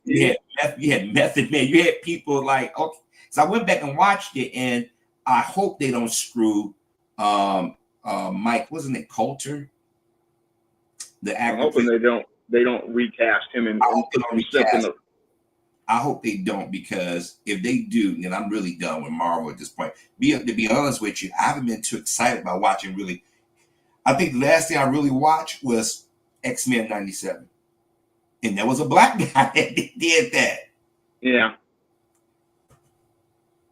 [SPEAKER 2] you had Method Man. You had people like, okay. So I went back and watched it, and I hope they don't screw Mike, wasn't it Coulter? The actor.
[SPEAKER 1] I'm hoping they don't recast him and put himself in the.
[SPEAKER 2] I hope they don't, because if they do, then I'm really done with Marvel at this point. To be honest with you, I haven't been too excited about watching really. I think the last thing I really watched was X-Men 97. And there was a black guy that did that.
[SPEAKER 1] Yeah.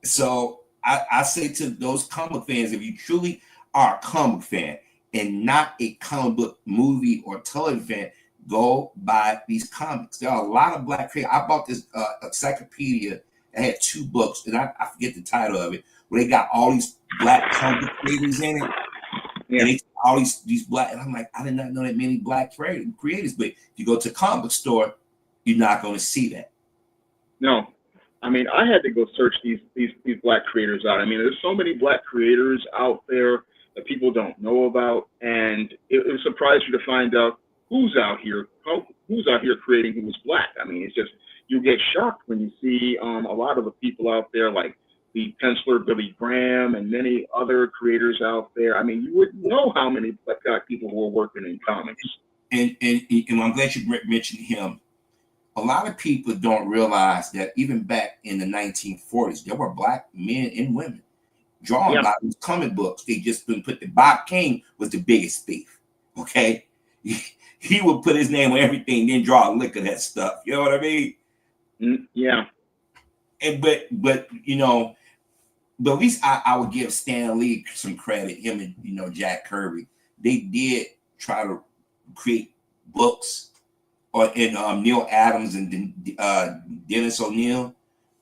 [SPEAKER 2] So I say to those comic fans, if you truly are a comic fan and not a comic book movie or television fan, go buy these comics. There are a lot of black creators. I bought this encyclopedia that had 2 books, and I forget the title of it, where they got all these black comic creators in it. Yeah. And all these black, and I'm like, I did not know that many black creators. But if you go to a comic book store, you're not going to see that.
[SPEAKER 1] No. I mean, I had to go search these black creators out. I mean, there's so many black creators out there that people don't know about, and it surprised you to find out who's out here, who's out here creating who's black. I mean, it's just, you get shocked when you see a lot of the people out there, like the penciler Billy Graham and many other creators out there. I mean, you wouldn't know how many black people who are working in comics.
[SPEAKER 2] And I'm glad you mentioned him. A lot of people don't realize that even back in the 1940s, there were black men and women drawing
[SPEAKER 1] Yeah,
[SPEAKER 2] about these comic books. They just been put. Bob Kane was the biggest thief. Okay, he would put his name on everything, then draw a lick of that stuff. You know what I mean?
[SPEAKER 1] Yeah,
[SPEAKER 2] And but you know, but at least I would give Stan Lee some credit. Him and Jack Kirby, they did try to create books. Or in Neil Adams and Dennis O'Neil,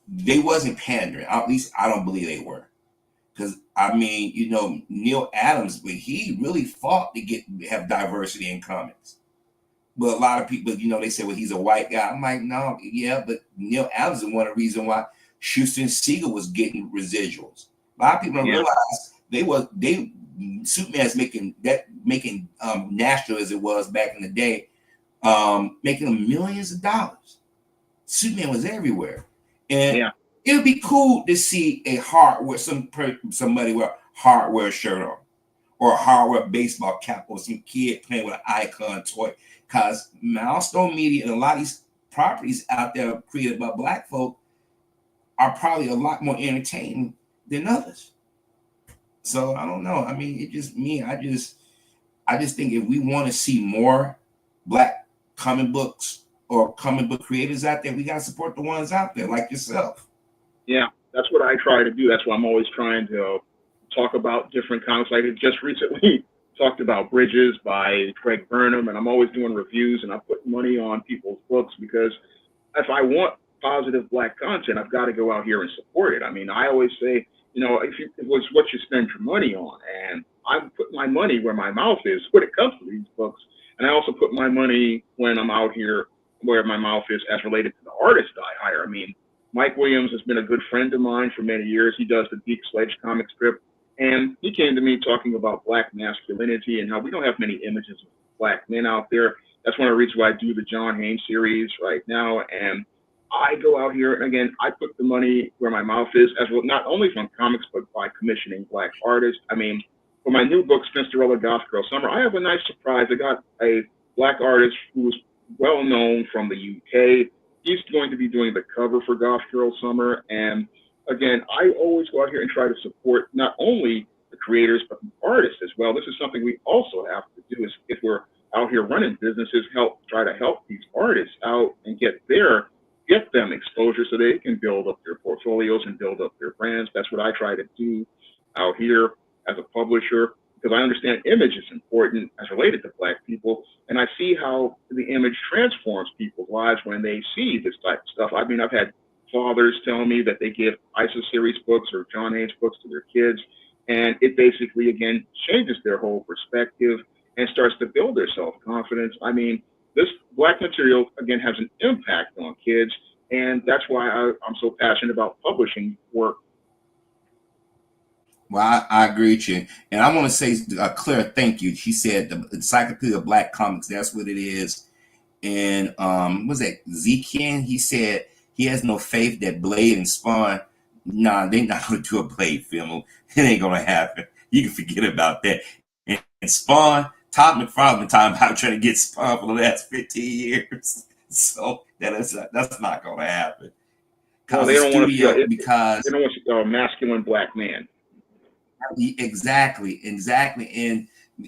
[SPEAKER 2] they wasn't pandering. At least I don't believe they were. Because I mean, Neil Adams, but he really fought to have diversity in comics. But a lot of people, they say, well, he's a white guy. I'm like, no, yeah, but Neil Adams is one of the reasons why Schuster and Siegel was getting residuals. A lot of people don't realize Superman's making national as it was back in the day, making them millions of dollars. Superman was everywhere, and it would be cool to see a hardware somebody with a hardware shirt on, or a hardware baseball cap, or some kid playing with an icon toy. Because Milestone Media and a lot of these properties out there created by black folk are probably a lot more entertaining than others. So I don't know. I mean, it just me. I just think if we want to see more black comic books or comic book creators out there, we got to support the ones out there like yourself.
[SPEAKER 1] Yeah, that's what I try to do. That's why I'm always trying to talk about different comics. Like I just recently talked about Bridges by Craig Burnham, and I'm always doing reviews, and I put money on people's books because if I want positive black content, I've got to go out here and support it. I mean, I always say, it was what you spend your money on, and I put my money where my mouth is when it comes to these books. And I also put my money when I'm out here where my mouth is as related to the artists I hire. I mean, Mike Williams has been a good friend of mine for many years. He does the Deep Sledge comic strip. And he came to me talking about black masculinity and how we don't have many images of black men out there. That's one of the reasons why I do the John Haynes series right now. And I go out here, and again, I put the money where my mouth is, as well, not only from comics, but by commissioning black artists. I mean, for my new book, Cinderella Goth Girl Summer, I have a nice surprise. I got a black artist who's well known from the UK. He's going to be doing the cover for Goth Girl Summer. And again, I always go out here and try to support not only the creators, but the artists as well. This is something we also have to do, is if we're out here running businesses, try to help these artists out and get them exposure so they can build up their portfolios and build up their brands. That's what I try to do out here as a publisher, because I understand image is important as related to black people. And I see how the image transforms people's lives when they see this type of stuff. I mean, I've had fathers tell me that they give ISA series books or John Haynes books to their kids, and it basically, again, changes their whole perspective and starts to build their self-confidence. I mean, this black material, again, has an impact on kids, and that's why I'm so passionate about publishing work.
[SPEAKER 2] Well, I agree with you. And I want to say a clear thank you. She said the Encyclopedia of Black Comics, that's what it is. And was that Zekian? He said he has no faith that Blade and Spawn, they're not going to do a Blade film. It ain't going to happen. You can forget about that. And Spawn, Todd McFarlane been talking about trying to get Spawn for the last 15 years. So that's not going to happen.
[SPEAKER 1] Well, they don't want to feel it,
[SPEAKER 2] because
[SPEAKER 1] they don't want to see a masculine black man.
[SPEAKER 2] Exactly. And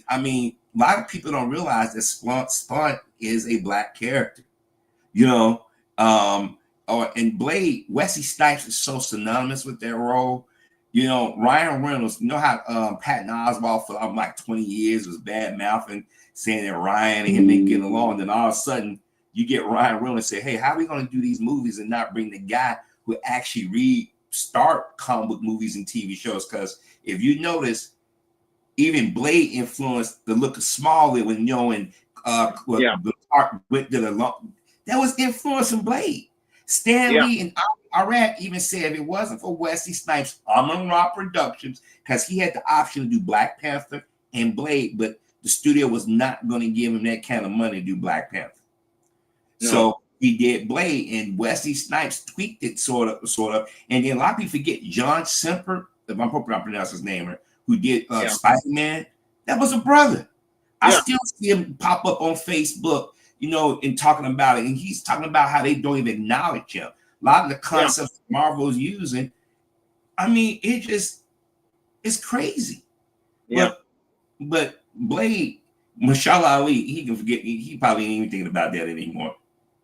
[SPEAKER 2] I mean, a lot of people don't realize that Spawn is a black character, and Blade, Wesley Snipes is so synonymous with that role. Ryan Reynolds, how Patton Oswalt for like 20 years was bad mouthing, saying that Ryan and him didn't get along. Then all of a sudden you get Ryan Reynolds say, hey, how are we going to do these movies and not bring the guy who actually start comic book movies and TV shows? Because if you notice, even Blade influenced the look of Smalley when the art went to the long. That was influencing Blade. Stan Lee and Arad even said if it wasn't for Wesley Snipes' Amon-Ra Productions, because he had the option to do Black Panther and Blade, but the studio was not going to give him that kind of money to do Black Panther.
[SPEAKER 1] No.
[SPEAKER 2] So he did Blade, and Wesley Snipes tweaked it sort of. And then a lot of people forget John Semper, if I'm hoping I pronounce his name right, who did
[SPEAKER 1] Yeah.
[SPEAKER 2] Spider-Man. That was a brother. I
[SPEAKER 1] Yeah.
[SPEAKER 2] still see him pop up on Facebook, and talking about it. And he's talking about how they don't even acknowledge him. A lot of the
[SPEAKER 1] Yeah.
[SPEAKER 2] concepts Marvel's using, I mean, it's crazy.
[SPEAKER 1] Yeah.
[SPEAKER 2] But Blade, Mashallah Ali, he can forget. He probably ain't even thinking about that anymore.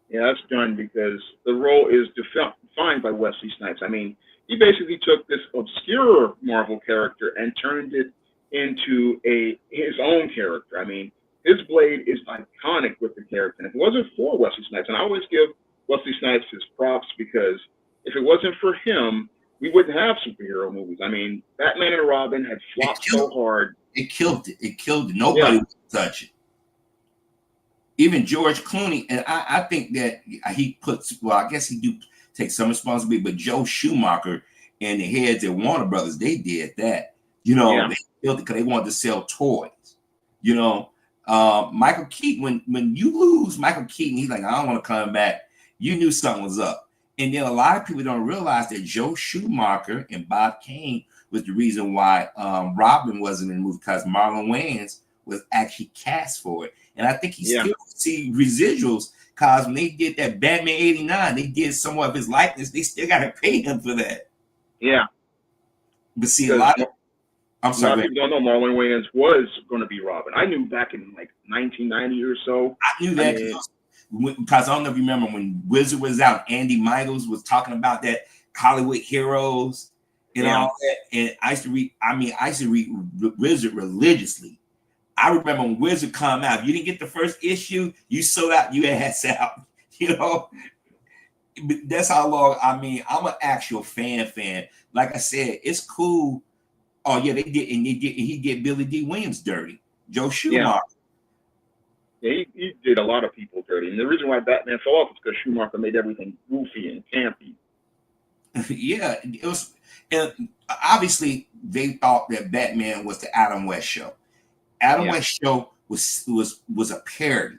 [SPEAKER 1] Yeah, that's done because the role is defined by Wesley Snipes. I mean, he basically took this obscure Marvel character and turned it into his own character. I mean, his Blade is iconic with the character. And if it wasn't for Wesley Snipes, and I always give Wesley Snipes his props because if it wasn't for him, we wouldn't have superhero movies. I mean, Batman and Robin had flopped so hard.
[SPEAKER 2] It killed it. It killed it.
[SPEAKER 1] Yeah.
[SPEAKER 2] Nobody would touch it. Even George Clooney, and I think that he puts, well, I guess he do take some responsibility, but Joe Schumacher and the heads at Warner Brothers, they did that.
[SPEAKER 1] Yeah.
[SPEAKER 2] They built it because they wanted to sell toys. Michael Keaton, when you lose Michael Keaton, he's like, I don't want to come back. You knew something was up. And then a lot of people don't realize that Joe Schumacher and Bob Kane was the reason why Robin wasn't in the movie, because Marlon Wayans was actually cast for it. And I think he still see residuals, because when they did that Batman 89, they did somewhat of his likeness. They still got to pay him for that.
[SPEAKER 1] Yeah.
[SPEAKER 2] But see, I'm sorry.
[SPEAKER 1] A lot of people don't know Marlon Wayans was going to be Robin. I knew back in 1990 or so.
[SPEAKER 2] I knew that because I don't know if you remember when Wizard was out, Andy Michaels was talking about that Hollywood heroes and all that. And I used to read Wizard religiously. I remember when Wizard come out, if you didn't get the first issue, you sold out, you ass out. That's how long. I mean, I'm an actual fan. Like I said, it's cool. Oh yeah, they did, and he did Billy D. Williams dirty. Joe Schumacher.
[SPEAKER 1] Yeah, he did a lot of people dirty, and the reason why Batman fell off is because Schumacher made everything goofy and campy.
[SPEAKER 2] Yeah, it was. And obviously, they thought that Batman was the Adam West show. Adam West show was a parody.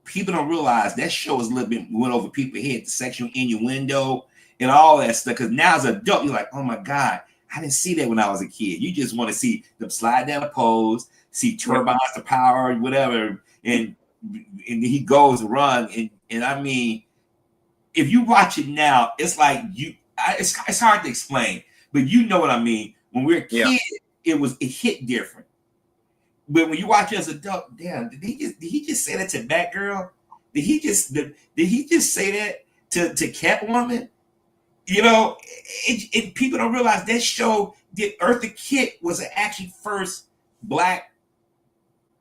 [SPEAKER 2] People don't realize that show was a little bit went over people's head, the sexual innuendo and all that stuff. Because now as an adult, you're like, oh my God, I didn't see that when I was a kid. You just want to see them slide down a pose, see turbines to power, whatever, and he goes and run. And I mean, if you watch it now, it's like it's hard to explain, but you know what I mean. When we were a kid, it hit different. But when you watch it as an adult, damn, did he just say that to Batgirl? Did he just say that to Catwoman? People don't realize that show did Eartha Kitt was actually first Black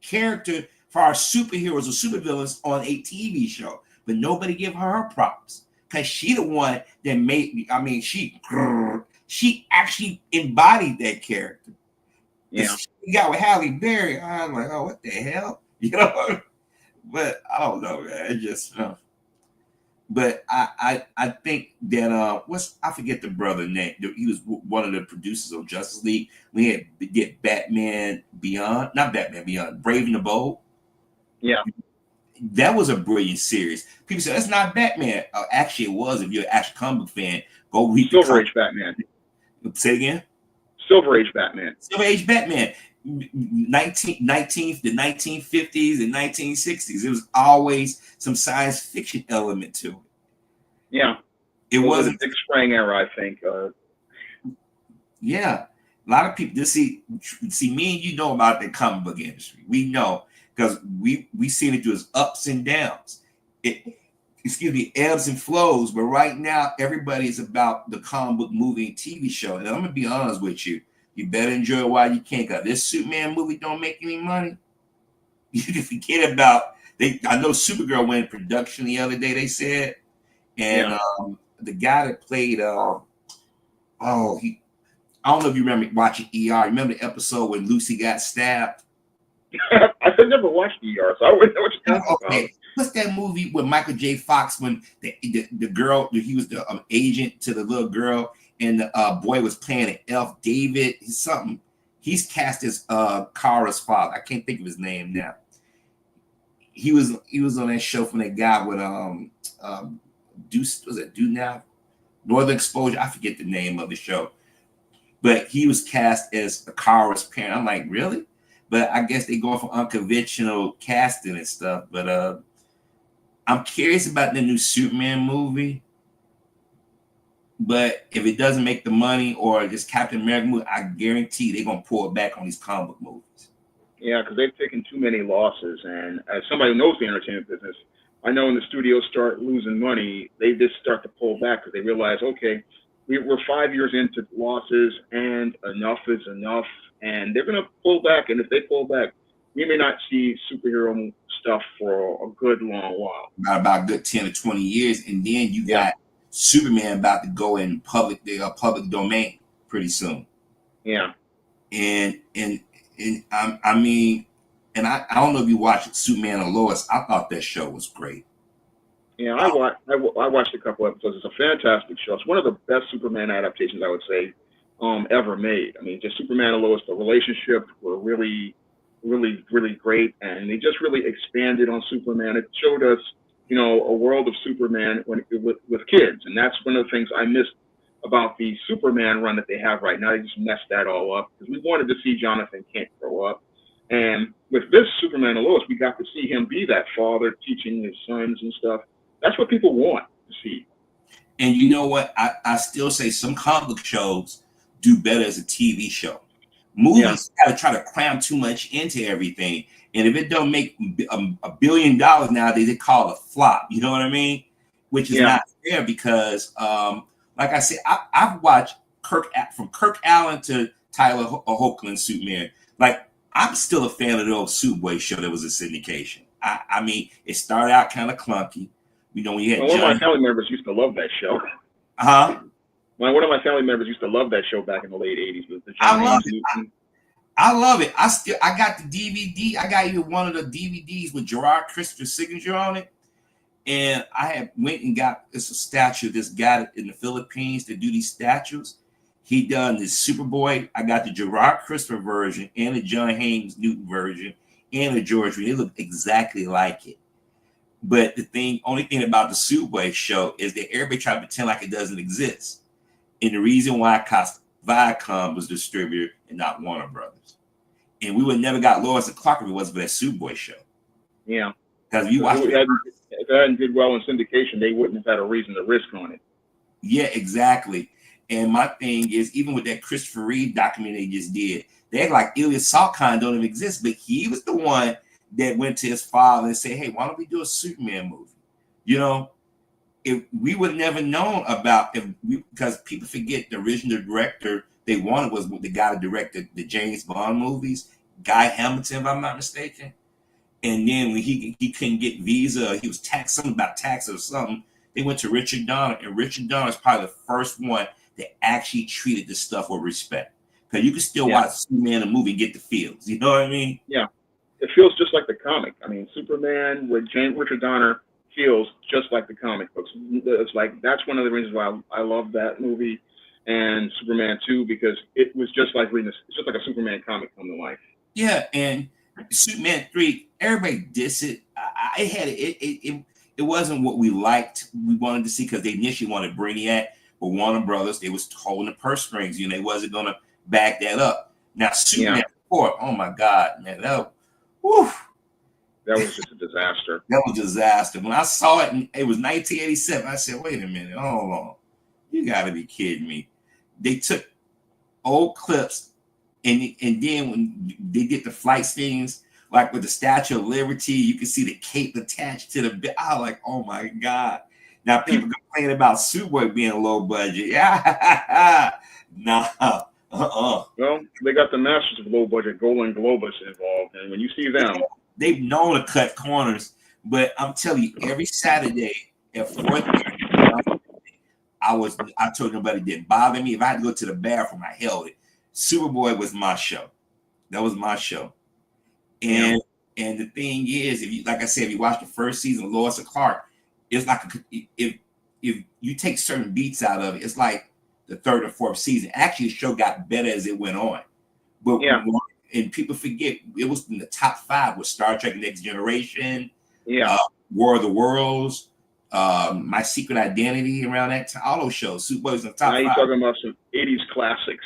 [SPEAKER 2] character for our superheroes or supervillains on a TV show, but nobody give her props because she the one that made. I mean, she actually embodied that character.
[SPEAKER 1] Yeah,
[SPEAKER 2] you got with Halle Berry. I'm like, oh, what the hell, But I don't know, man. It just. But I think that I forget the brother name. He was one of the producers of Justice League. We did Batman Beyond, not Batman Beyond, Brave and the Bold.
[SPEAKER 1] Yeah,
[SPEAKER 2] that was a brilliant series. People say that's not Batman. Actually, it was. If you're an action comic fan, go read
[SPEAKER 1] Silver Age Batman.
[SPEAKER 2] Say it again.
[SPEAKER 1] Silver Age Batman.
[SPEAKER 2] Silver Age Batman. The 1950s and 1960s. It was always some science fiction element to it.
[SPEAKER 1] Yeah,
[SPEAKER 2] it wasn't
[SPEAKER 1] Dick Sprang era, I think.
[SPEAKER 2] Yeah, a lot of people just see me and you know about the comic book industry. We know because we seen it through its ups and downs. Ebbs and flows. But right now, everybody is about the comic book movie and TV show. And I'm gonna be honest with you. You better enjoy it while you can. Cause this Superman movie don't make any money. You can forget about. I know Supergirl went in production the other day. They said, and the guy that played, I don't know if you remember watching ER. Remember the episode when Lucy got stabbed?
[SPEAKER 1] I never watched ER, so I wouldn't know what you're talking about.
[SPEAKER 2] What's that movie with Michael J. Fox when the girl, he was the agent to the little girl, and the boy was playing an elf, David, he's cast as Kara's father. I can't think of his name now. he was on that show from that guy with Do Now Northern Exposure. I forget the name of the show, but he was cast as a Kara's parent. I'm like, really? But I guess they going for unconventional casting and stuff. But I'm curious about the new Superman movie. But if it doesn't make the money or this Captain America movie, I guarantee they're gonna pull it back on these comic book movies.
[SPEAKER 1] Yeah, because they've taken too many losses. And as somebody who knows the entertainment business, I know when the studios start losing money, they just start to pull back because they realize, okay, we're 5 years into losses and enough is enough. And they're going to pull back. And if they pull back, we may not see superhero stuff for a good long while.
[SPEAKER 2] About a good 10 or 20 years. And then you got Superman about to go in public domain pretty soon.
[SPEAKER 1] Yeah.
[SPEAKER 2] And I mean, and I don't know if you watched Superman and Lois. I thought that show was great.
[SPEAKER 1] Yeah, I watched a couple episodes. It's a fantastic show. It's one of the best Superman adaptations, I would say, ever made. I mean, just Superman and Lois, the relationship were really, really, really great, and they just really expanded on Superman. It showed us, a world of Superman with kids, and that's one of the things I missed about the Superman run that they have right now. They just messed that all up because we wanted to see Jonathan Kent grow up. And with this Superman and Lois, we got to see him be that father teaching his sons and stuff. That's what people want to see.
[SPEAKER 2] And you know what? I still say some comic book shows do better as a TV show. Movies got to try to cram too much into everything. And if it don't make $1 billion nowadays, they call it a flop. You know what I mean? Which is not fair because, like I said, I've watched from Kirk Allen to Tyler Hoechlin Superman. Like, I'm still a fan of the old Superboy show that was a syndication. I mean, it started out kind of clunky. When you had
[SPEAKER 1] one of my family members used to love that show. One of my family members used to love that show back in the late 80s. With the
[SPEAKER 2] I love it. I love it. I got the DVD. I got even one of the DVDs with Gerard Christopher's signature on it. And I had went and got a statue of this guy in the Philippines to do these statues. He done this Superboy. I got the Gerard Christopher version and the John Haynes Newton version and the George Reed. They look exactly like it. But only thing about the Superboy show is that everybody try to pretend like it doesn't exist. And the reason why Viacom was distributor and not Warner Brothers. And we would never got Lois and Clark if it wasn't for that Superboy show.
[SPEAKER 1] Yeah.
[SPEAKER 2] Because you watched
[SPEAKER 1] if it hadn't did well in syndication, they wouldn't have had a reason to risk on it.
[SPEAKER 2] Yeah, exactly. And my thing is, even with that Christopher Reeve documentary they just did, they act like Ilya Salkind don't even exist, but he was the one that went to his father and said, hey, why don't we do a Superman movie? If we would have never known about because people forget the original director they wanted was the guy that directed the James Bond movies, Guy Hamilton, if I'm not mistaken. And then when he couldn't get visa, he was something about tax or something, they went to Richard Donner, and Richard Donner is probably the first one that actually treated this stuff with respect. Because you can still watch Superman the movie and get the feels. You know what I mean?
[SPEAKER 1] Yeah. It feels just like the comic. I mean, Superman with Richard Donner feels just like the comic books. It's like that's one of the reasons why I love that movie and Superman 2, because it was just like reading it's just like a Superman comic come to life.
[SPEAKER 2] Yeah, and Superman 3, everybody dissed it. It wasn't what we wanted to see because they initially wanted Brainiac, but Warner Brothers, they was holding the purse strings, they wasn't gonna back that up. Now Superman 4, oh my God, man, that was
[SPEAKER 1] just a disaster.
[SPEAKER 2] That was a disaster. When I saw it, it was 1987. I said, wait a minute, hold on. You gotta be kidding me. They took old clips and then when they did the flight scenes, like with the Statue of Liberty, you can see the cape attached to the bed. I was like, oh my God. Now people complain about Superboy being low budget. Yeah. Nah.
[SPEAKER 1] Well, they got the masters of low budget, Golan Globus involved, and when you see them,
[SPEAKER 2] they've known to cut corners. But I'm telling you, every Saturday at 4:30, I told nobody it didn't bother me. If I had to go to the bathroom, I held it. Superboy was my show. That was my show. And the thing is, if you watch the first season of Lois and Clark, it's like if you take certain beats out of it, it's like the third or fourth season. Actually, the show got better as it went on. But and people forget it was in the top 5 with Star Trek Next Generation,
[SPEAKER 1] Yeah.
[SPEAKER 2] War of the Worlds, My Secret Identity around that time. All those shows. Superboy's in the top
[SPEAKER 1] Now you're
[SPEAKER 2] 5.
[SPEAKER 1] talking about some '80s classics.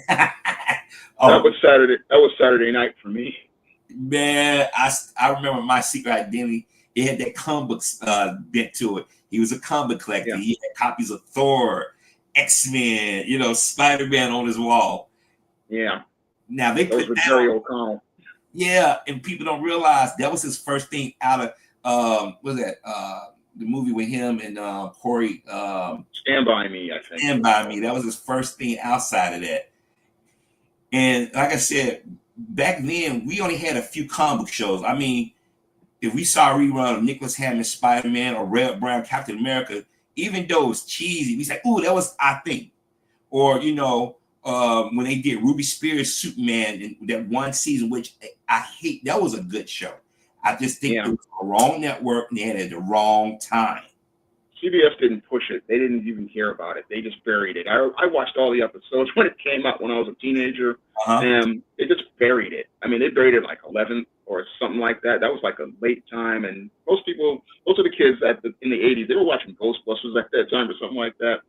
[SPEAKER 1] That
[SPEAKER 2] Oh
[SPEAKER 1] was Saturday. That was Saturday night for me.
[SPEAKER 2] man, I remember My Secret Identity. It had that comic book bent to it. He was a comic collector.
[SPEAKER 1] Yeah.
[SPEAKER 2] He had copies of Thor, X-Men, Spider-Man on his wall.
[SPEAKER 1] Yeah.
[SPEAKER 2] Now they
[SPEAKER 1] That was
[SPEAKER 2] put
[SPEAKER 1] with
[SPEAKER 2] that
[SPEAKER 1] Jerry
[SPEAKER 2] on.
[SPEAKER 1] O'Connell.
[SPEAKER 2] Yeah, and people don't realize that was his first thing out of what was that the movie with him and Corey
[SPEAKER 1] Stand By Me, I think.
[SPEAKER 2] Stand By Me. That was his first thing outside of that. And like I said, back then we only had a few comic book shows. I mean, if we saw a rerun of Nicholas Hammond's Spider-Man or Red Brown Captain America, even though it was cheesy, we said, "Ooh, that was our thing." Or when they did Ruby Spears Superman in that one season, which I hate, that was a good show. I just think it was the wrong network and they had it at the wrong time.
[SPEAKER 1] CBS didn't push it. They didn't even care about it. They just buried it. I watched all the episodes when it came out when I was a teenager, and they just buried it. I mean, they buried it like 11 or something like that. That was like a late time, and most of the kids in the '80s, they were watching Ghostbusters at that time or something like that.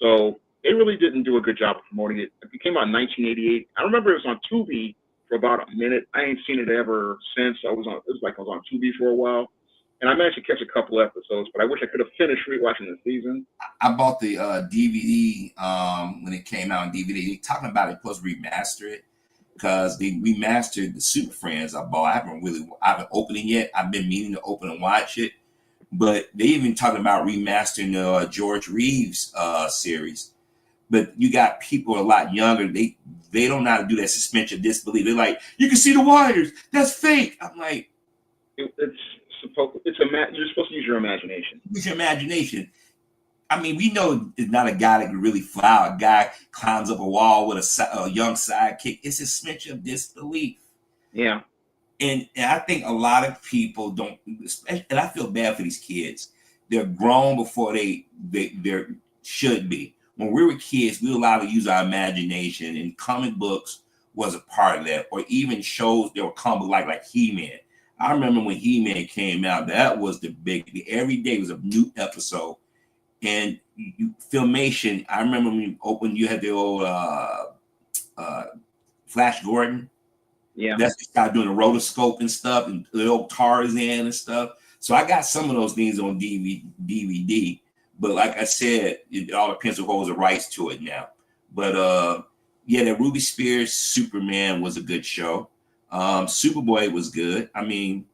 [SPEAKER 1] So they really didn't do a good job of promoting it. It came out in 1988. I remember it was on Tubi for about a minute. I ain't seen it ever since. It was on Tubi for a while. And I managed to catch a couple episodes, but I wish I could have finished rewatching the season.
[SPEAKER 2] I bought the DVD when it came out on DVD. They talking about it supposed to remaster it because they remastered the Super Friends I bought. I haven't opened it yet. I've been meaning to open and watch it, but they even talking about remastering the George Reeves series. But you got people a lot younger. They don't know how to do that suspension of disbelief. They're like, you can see the wires. That's fake. I'm like,
[SPEAKER 1] you're supposed to use your imagination.
[SPEAKER 2] Use your imagination. I mean, we know it's not a guy that can really fly. A guy climbs up a wall with a young sidekick. It's a suspension of disbelief.
[SPEAKER 1] Yeah.
[SPEAKER 2] And I think a lot of people don't, and I feel bad for these kids. They're grown before they should be. When we were kids, we were allowed to use our imagination, and comic books was a part of that, or even shows that were comic like He-Man. I remember when He-Man came out, that was the big, every day was a new episode. And Filmation, I remember when you had the old Flash Gordon.
[SPEAKER 1] Yeah.
[SPEAKER 2] That's the guy doing the rotoscope and stuff, and the old Tarzan and stuff. So I got some of those things on DVD. But like I said, it all depends on who holds the rights to it now. But that Ruby Spears Superman was a good show. Superboy was good. I mean,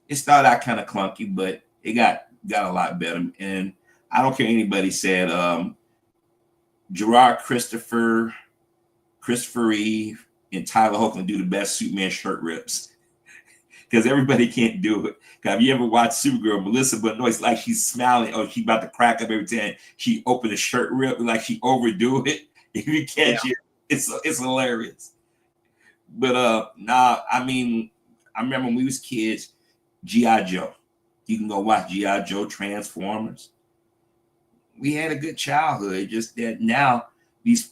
[SPEAKER 2] it started out kind of clunky, but it got a lot better. And I don't care anybody said Gerard Christopher Reeve, and Tyler Hoechlin do the best Superman shirt rips. Because everybody can't do it. Have you ever watched Supergirl? Melissa Benoist, like she's smiling or she's about to crack up every time she opened a shirt rip, like she overdo it. If you catch it, it's hilarious. But I mean, I remember when we was kids, G.I. Joe. You can go watch G.I. Joe, Transformers. We had a good childhood. Just that now these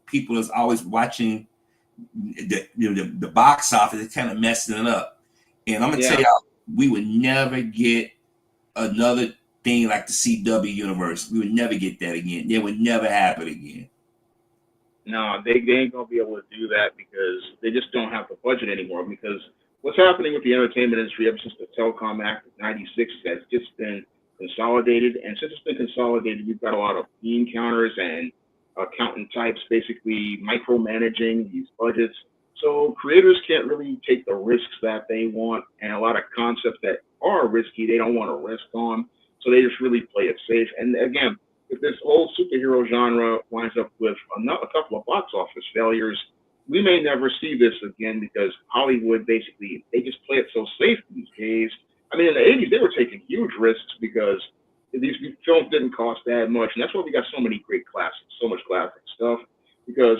[SPEAKER 2] people is always watching the box office is kind of messing it up. And I'm gonna tell y'all, we would never get another thing like the CW universe. We would never get that again. It would never happen again.
[SPEAKER 1] No, they ain't gonna be able to do that because they just don't have the budget anymore. Because what's happening with the entertainment industry ever since the Telecom Act of '96 has just been consolidated, and since it's been consolidated, you've got a lot of bean counters and accountant types basically micromanaging these budgets. So creators can't really take the risks that they want, and a lot of concepts that are risky, they don't want to risk on. So they just really play it safe. And again, if this whole superhero genre winds up with a couple of box office failures, we may never see this again because Hollywood basically, they just play it so safe these days. I mean, in the '80s, they were taking huge risks because these films didn't cost that much, and that's why we got so many great classics, so much classic stuff, because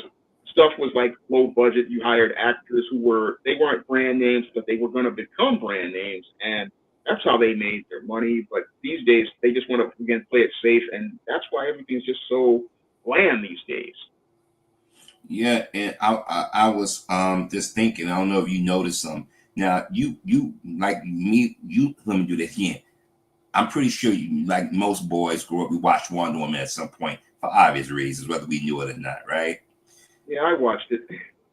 [SPEAKER 1] stuff was like low budget. You hired actors they weren't brand names, but they were going to become brand names, and that's how they made their money. But these days, they just want to, again, play it safe, and that's why everything's just so bland these days.
[SPEAKER 2] Yeah, and I was just thinking, I don't know if you noticed some. Now, you like me, let me do that again. I'm pretty sure you, like most boys grew up, we watched Wonder Woman at some point for obvious reasons, whether we knew it or not, right?
[SPEAKER 1] Yeah, I watched it.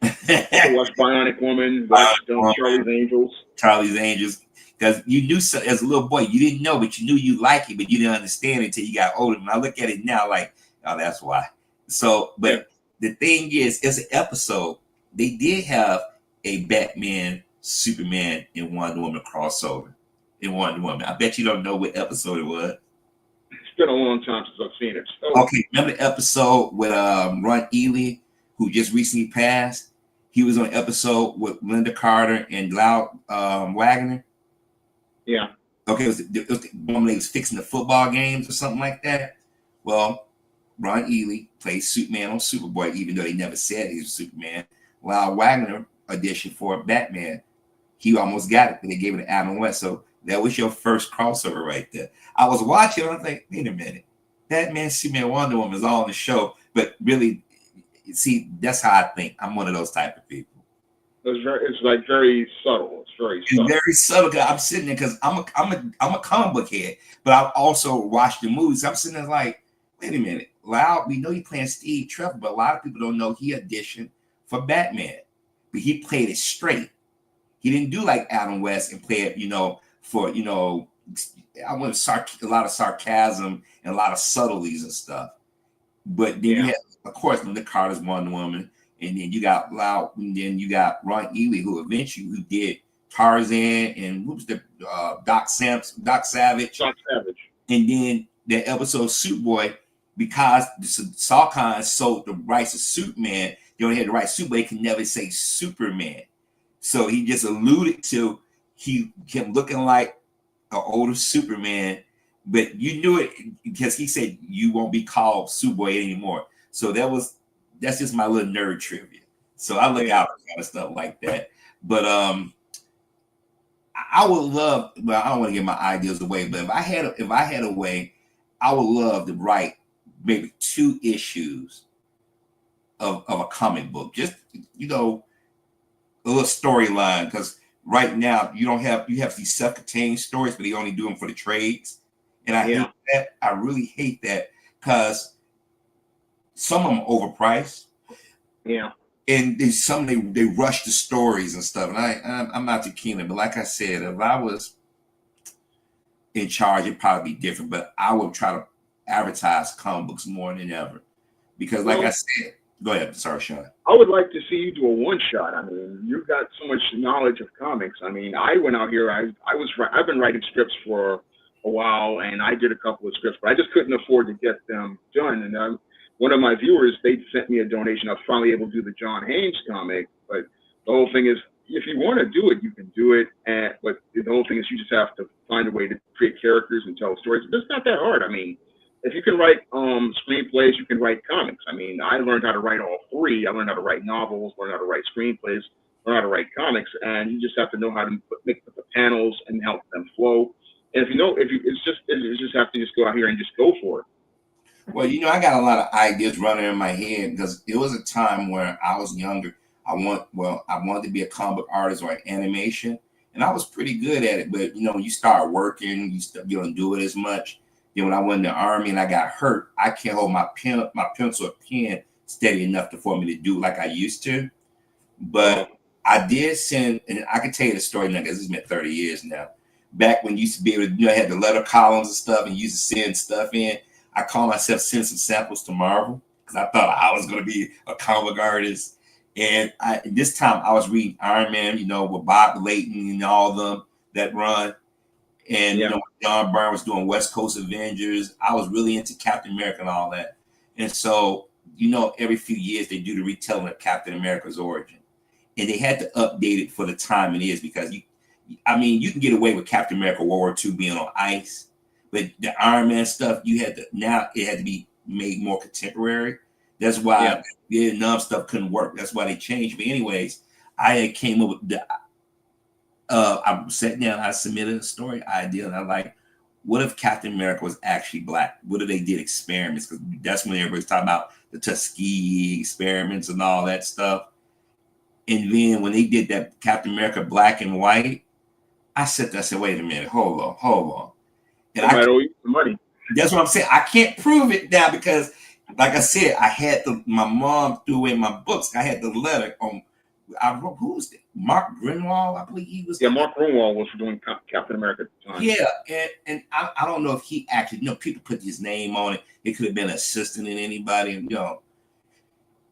[SPEAKER 1] Also watched Bionic Woman, watched Charlie's Angels.
[SPEAKER 2] Charlie's Angels, because you knew so, as a little boy, you didn't know, but you knew you liked it, but you didn't understand it until you got older. And I look at it now like, oh, that's why. So, but the thing is, it's an episode. They did have a Batman, Superman, and Wonder Woman crossover in Wonder Woman. I bet you don't know what episode it was.
[SPEAKER 1] It's been a long time since I've seen it. So.
[SPEAKER 2] Okay, remember the episode with Ron Ely, who just recently passed? He was on an episode with Linda Carter and Loud Wagner.
[SPEAKER 1] Yeah.
[SPEAKER 2] Okay, it was the woman that was fixing the football games or something like that. Well, Ron Ely played Superman on Superboy, even though they never said he was Superman. Loud Wagner auditioned for Batman. He almost got it, and they gave it to Adam West. So that was your first crossover right there. I was watching, and I was like, wait a minute. Batman, Superman, Wonder Woman is all on the show. But really, see, that's how I think. I'm one of those type of people.
[SPEAKER 1] It's like very subtle. It's very subtle.
[SPEAKER 2] It's very subtle. I'm sitting there because I'm a comic book head, but I also watch the movies. I'm sitting there like, wait a minute. Loud, we know he playing Steve Trevor, but a lot of people don't know he auditioned for Batman. But he played it straight. He didn't do like Adam West and play it, for I want a lot of sarcasm and a lot of subtleties and stuff. But then you have, of course, Linda Carter's Wonder Woman, and then you got Loud, and then you got Ron Ely, who did Tarzan, and who was the Doc Savage. And then that episode Superboy, because the Salkind sold the rights to Superman, they only had the right Superboy, they can never say Superman. So he just alluded to him looking like an older Superman, but you knew it because he said you won't be called Superboy anymore. So that's just my little nerd trivia. So I look out for kind of stuff like that. But I would love, well, I don't want to give my ideas away, but if I had a way, I would love to write maybe 2 issues of a comic book. Just, a little storyline, because right now you have these self-contained stories, but they only do them for the trades. And I hate that. I really hate that because some of them are overpriced.
[SPEAKER 1] Yeah.
[SPEAKER 2] And they rush the stories and stuff. And I'm not too keen on it. But like I said, if I was in charge, it'd probably be different. But I would try to advertise comic books more than ever. Because like I said, go ahead. Sorry, Sean.
[SPEAKER 1] I would like to see you do a one-shot. I mean, you've got so much knowledge of comics. I mean, I went out here. I've been writing scripts for a while, and I did a couple of scripts, but I just couldn't afford to get them done. And one of my viewers, they sent me a donation. I was finally able to do the John Haynes comic. But the whole thing is, if you want to do it, you can do it. But the whole thing is, you just have to find a way to create characters and tell stories. But it's not that hard. I mean, if you can write screenplays, you can write comics. I mean, I learned how to write all 3. I learned how to write novels, learned how to write screenplays, learned how to write comics, and you just have to know how to make the panels and help them flow. And you just have to just go out here and just go for it.
[SPEAKER 2] Well, I got a lot of ideas running in my head because it was a time where I was younger. I wanted to be a comic book artist or animation, and I was pretty good at it. But when you start working, you don't do it as much. Then when I went in the Army and I got hurt, I can't hold my pencil or pen steady enough for me to do like I used to. But I did send, and I can tell you the story now because it's been 30 years now. Back when you used to be able to, had the letter columns and stuff, and you used to send stuff in. I called myself send some samples to Marvel because I thought I was going to be a comic artist. And this time I was reading Iron Man, with Bob Layton and all of them that run. And John Byrne was doing West Coast Avengers. I was really into Captain America and all that. And so, every few years they do the retelling of Captain America's origin. And they had to update it for the time it is because you can get away with Captain America World War II being on ice. But the Iron Man stuff, it had to be made more contemporary. That's why the Vietnam stuff couldn't work. That's why they changed. But anyways, I came up with I sat down, I submitted a story idea, and I'm like, what if Captain America was actually black? What if they did experiments? Because that's when everybody's talking about the Tuskegee experiments and all that stuff. And then when they did that Captain America black and white, I said, wait a minute, hold on. And
[SPEAKER 1] They might owe you some money.
[SPEAKER 2] That's what I'm saying. I can't prove it now because, like I said, I had my mom threw in my books. I had the letter on. Who was it? Mark Grinwald, I believe he was.
[SPEAKER 1] Yeah, Mark Grunwald was doing Captain America at the time.
[SPEAKER 2] Yeah, and I don't know if he actually, people put his name on it. It could have been an assistant in anybody, And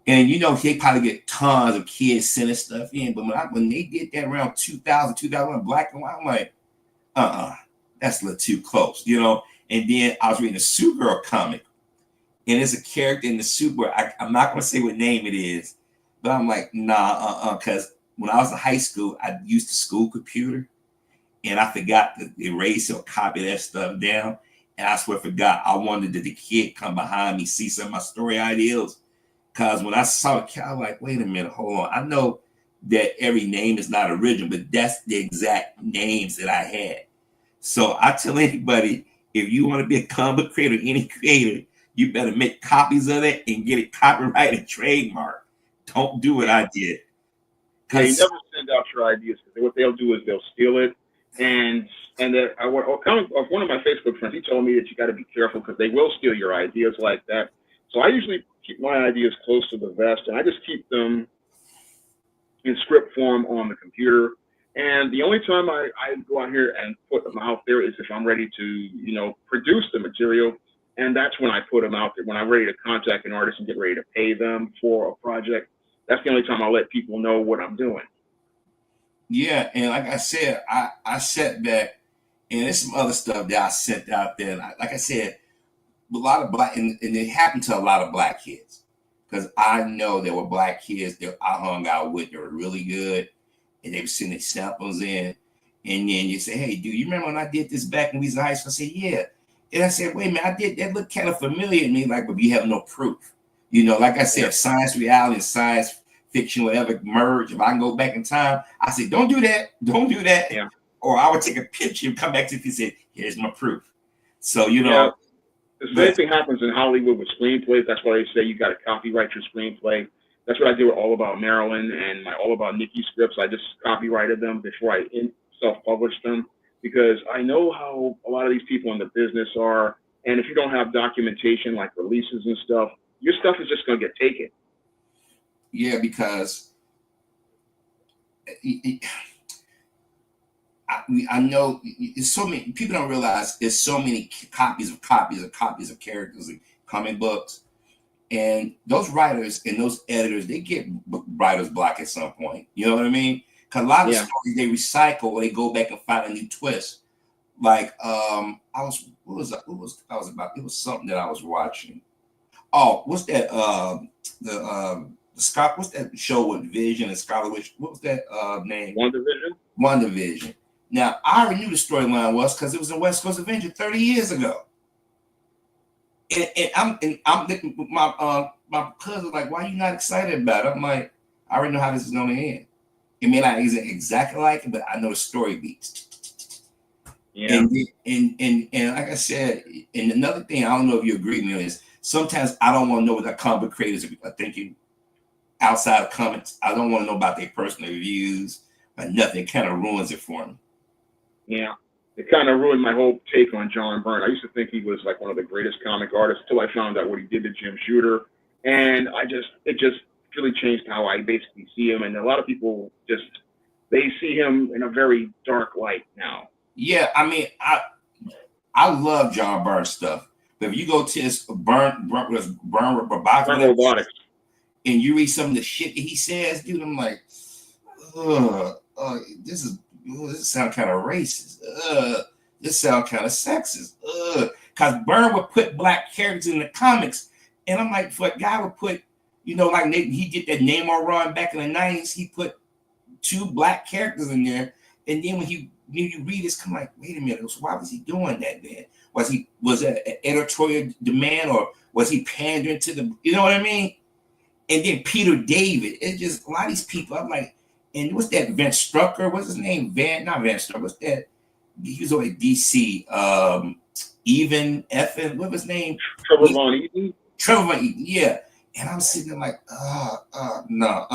[SPEAKER 2] they probably get tons of kids sending stuff in. But when they did that around 2000, 2001, black and white, I'm like, that's a little too close, And then I was reading a Supergirl comic, and there's a character in the Supergirl. I'm not going to say what name it is, but I'm like, nah, because when I was in high school, I used the school computer, and I forgot to erase or copy that stuff down. And I swear forgot. I wanted that the kid come behind me, see some of my story ideas. Because when I saw it, I was like, wait a minute, hold on. I know that every name is not original, but that's the exact names that I had. So I tell anybody, if you want to be a comic creator, any creator, you better make copies of it and get it copyrighted, trademark. Don't do what I did.
[SPEAKER 1] Yeah, you never send out your ideas, because what they'll do is they'll steal it. And one of my Facebook friends, he told me that you got to be careful because they will steal your ideas like that. So I usually keep my ideas close to the vest, and I just keep them in script form on the computer. And the only time I go out here and put them out there is if I'm ready to, produce the material. And that's when I put them out there. When I'm ready to contact an artist and get ready to pay them for a project, that's the only time I'll let people know what I'm doing.
[SPEAKER 2] Yeah, and like I said, I sat back, and there's some other stuff that I sent out there. Like I said, a lot of black, and it happened to a lot of black kids, because I know there were black kids that I hung out with that were really good, and they were sending samples in, and then you say, hey, dude, you remember when I did this back when we was in high school? I said, yeah. And I said, wait a minute, I did that, look kind of familiar to me, like, but you have no proof. Like I said, science, reality, and science fiction, whatever, merge. If I can go back in time, I say, don't do that.
[SPEAKER 1] Yeah.
[SPEAKER 2] Or I would take a picture and come back to you and say, here's my proof. So,
[SPEAKER 1] Yeah. The same thing happens in Hollywood with screenplays. That's why they say you got to copyright your screenplay. That's what I did with All About Marilyn and my All About Nikki scripts. I just copyrighted them before I self-published them, because I know how a lot of these people in the business are. And if you don't have documentation like releases and stuff, your stuff is just going to get taken.
[SPEAKER 2] Yeah, because I know it's so many people don't realize there's so many copies of characters in comic books, and those writers and those editors, they get writer's block at some point. You know what I mean? Because a lot of stories they recycle or they go back and find a new twist. Like it was something that I was watching. Oh, what's that? What's that show with Vision and Scarlet Witch? What was that name? WandaVision. Now I already knew the storyline was because it was in West Coast Avenger 30 years ago. And my cousin was like, why are you not excited about it? I'm like, I already know how this is gonna end. It may not isn't exactly like it, but I know the story beats.
[SPEAKER 1] Yeah.
[SPEAKER 2] And like I said, and another thing, I don't know if you agree with me, is sometimes I don't want to know what the comic creators are thinking outside of comments. I don't want to know about their personal views or nothing. It kind of ruins it for me.
[SPEAKER 1] Yeah. It kind of ruined my whole take on John Byrne. I used to think he was like one of the greatest comic artists until I found out what he did to Jim Shooter. And it just really changed how I basically see him. And a lot of people they see him in a very dark light now.
[SPEAKER 2] Yeah, I mean, I love John Byrne stuff. But if you go to his Byrne Robotics, and you read some of the shit that he says, dude, I'm like, this sounds kind of racist. This sounds kind of sexist. Because Byrne would put black characters in the comics, and I'm like, for a guy would put, like he did that Namor run back in the 90s, he put 2 black characters in there, and then when you read this, come like, wait a minute, so why was he doing that then? Was that an editorial demand, or was he pandering to the, you know what I mean? And then Peter David, it's just a lot of these people. I'm like, and what's that? Vince Strucker, what's his name? Not Vince Strucker. What's that? He was over at DC. What was his name?
[SPEAKER 1] Trevor Von Eaton,
[SPEAKER 2] yeah. And I'm sitting there like, no.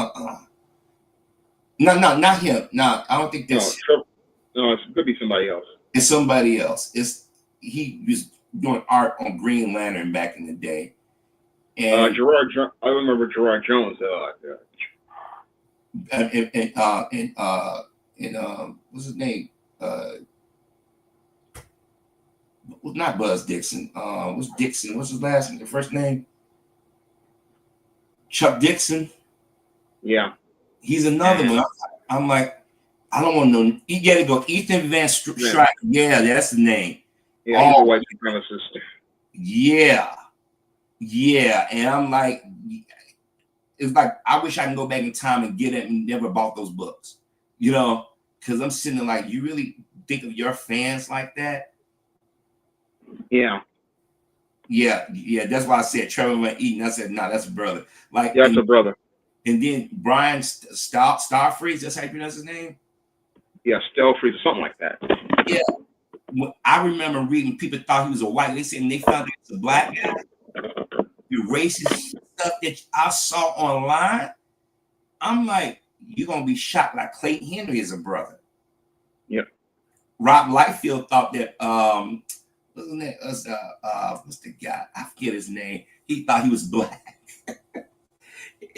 [SPEAKER 2] No, no, not him. No, I don't think
[SPEAKER 1] No,
[SPEAKER 2] that's.
[SPEAKER 1] no, it could be somebody else.
[SPEAKER 2] It's somebody else. He was doing art on Green Lantern back in the day, and
[SPEAKER 1] I remember Gerard Jones. Yeah.
[SPEAKER 2] and and uh, and uh, what's his name? Not Buzz Dixon. What's Dixon? What's his last name? The first name? Chuck Dixon.
[SPEAKER 1] Yeah.
[SPEAKER 2] He's another one. I'm like, I don't want to know. You got to go. Ethan Van Stryke. Yeah, that's the name.
[SPEAKER 1] Yeah, he's a white supremacist.
[SPEAKER 2] Yeah. Yeah. And I'm like, it's like, I wish I can go back in time and get it and never bought those books. You know, because I'm sitting there like, you really think of your fans like that?
[SPEAKER 1] Yeah.
[SPEAKER 2] Yeah. Yeah. That's why I said Trevor Van Eaton. I said, no, that's a brother. Like,
[SPEAKER 1] yeah, that's a brother.
[SPEAKER 2] And then Brian Starfreeze, that's how you pronounce his name?
[SPEAKER 1] Yeah, Stelfreeze or something like that.
[SPEAKER 2] Yeah. I remember reading, people thought he was a white. They said, and they found out he was a black guy. The racist stuff that I saw online, I'm like, you're going to be shocked like Clayton Henry is a brother.
[SPEAKER 1] Yeah.
[SPEAKER 2] Rob Liefeld thought that, wasn't that what's the guy? I forget his name. He thought he was black.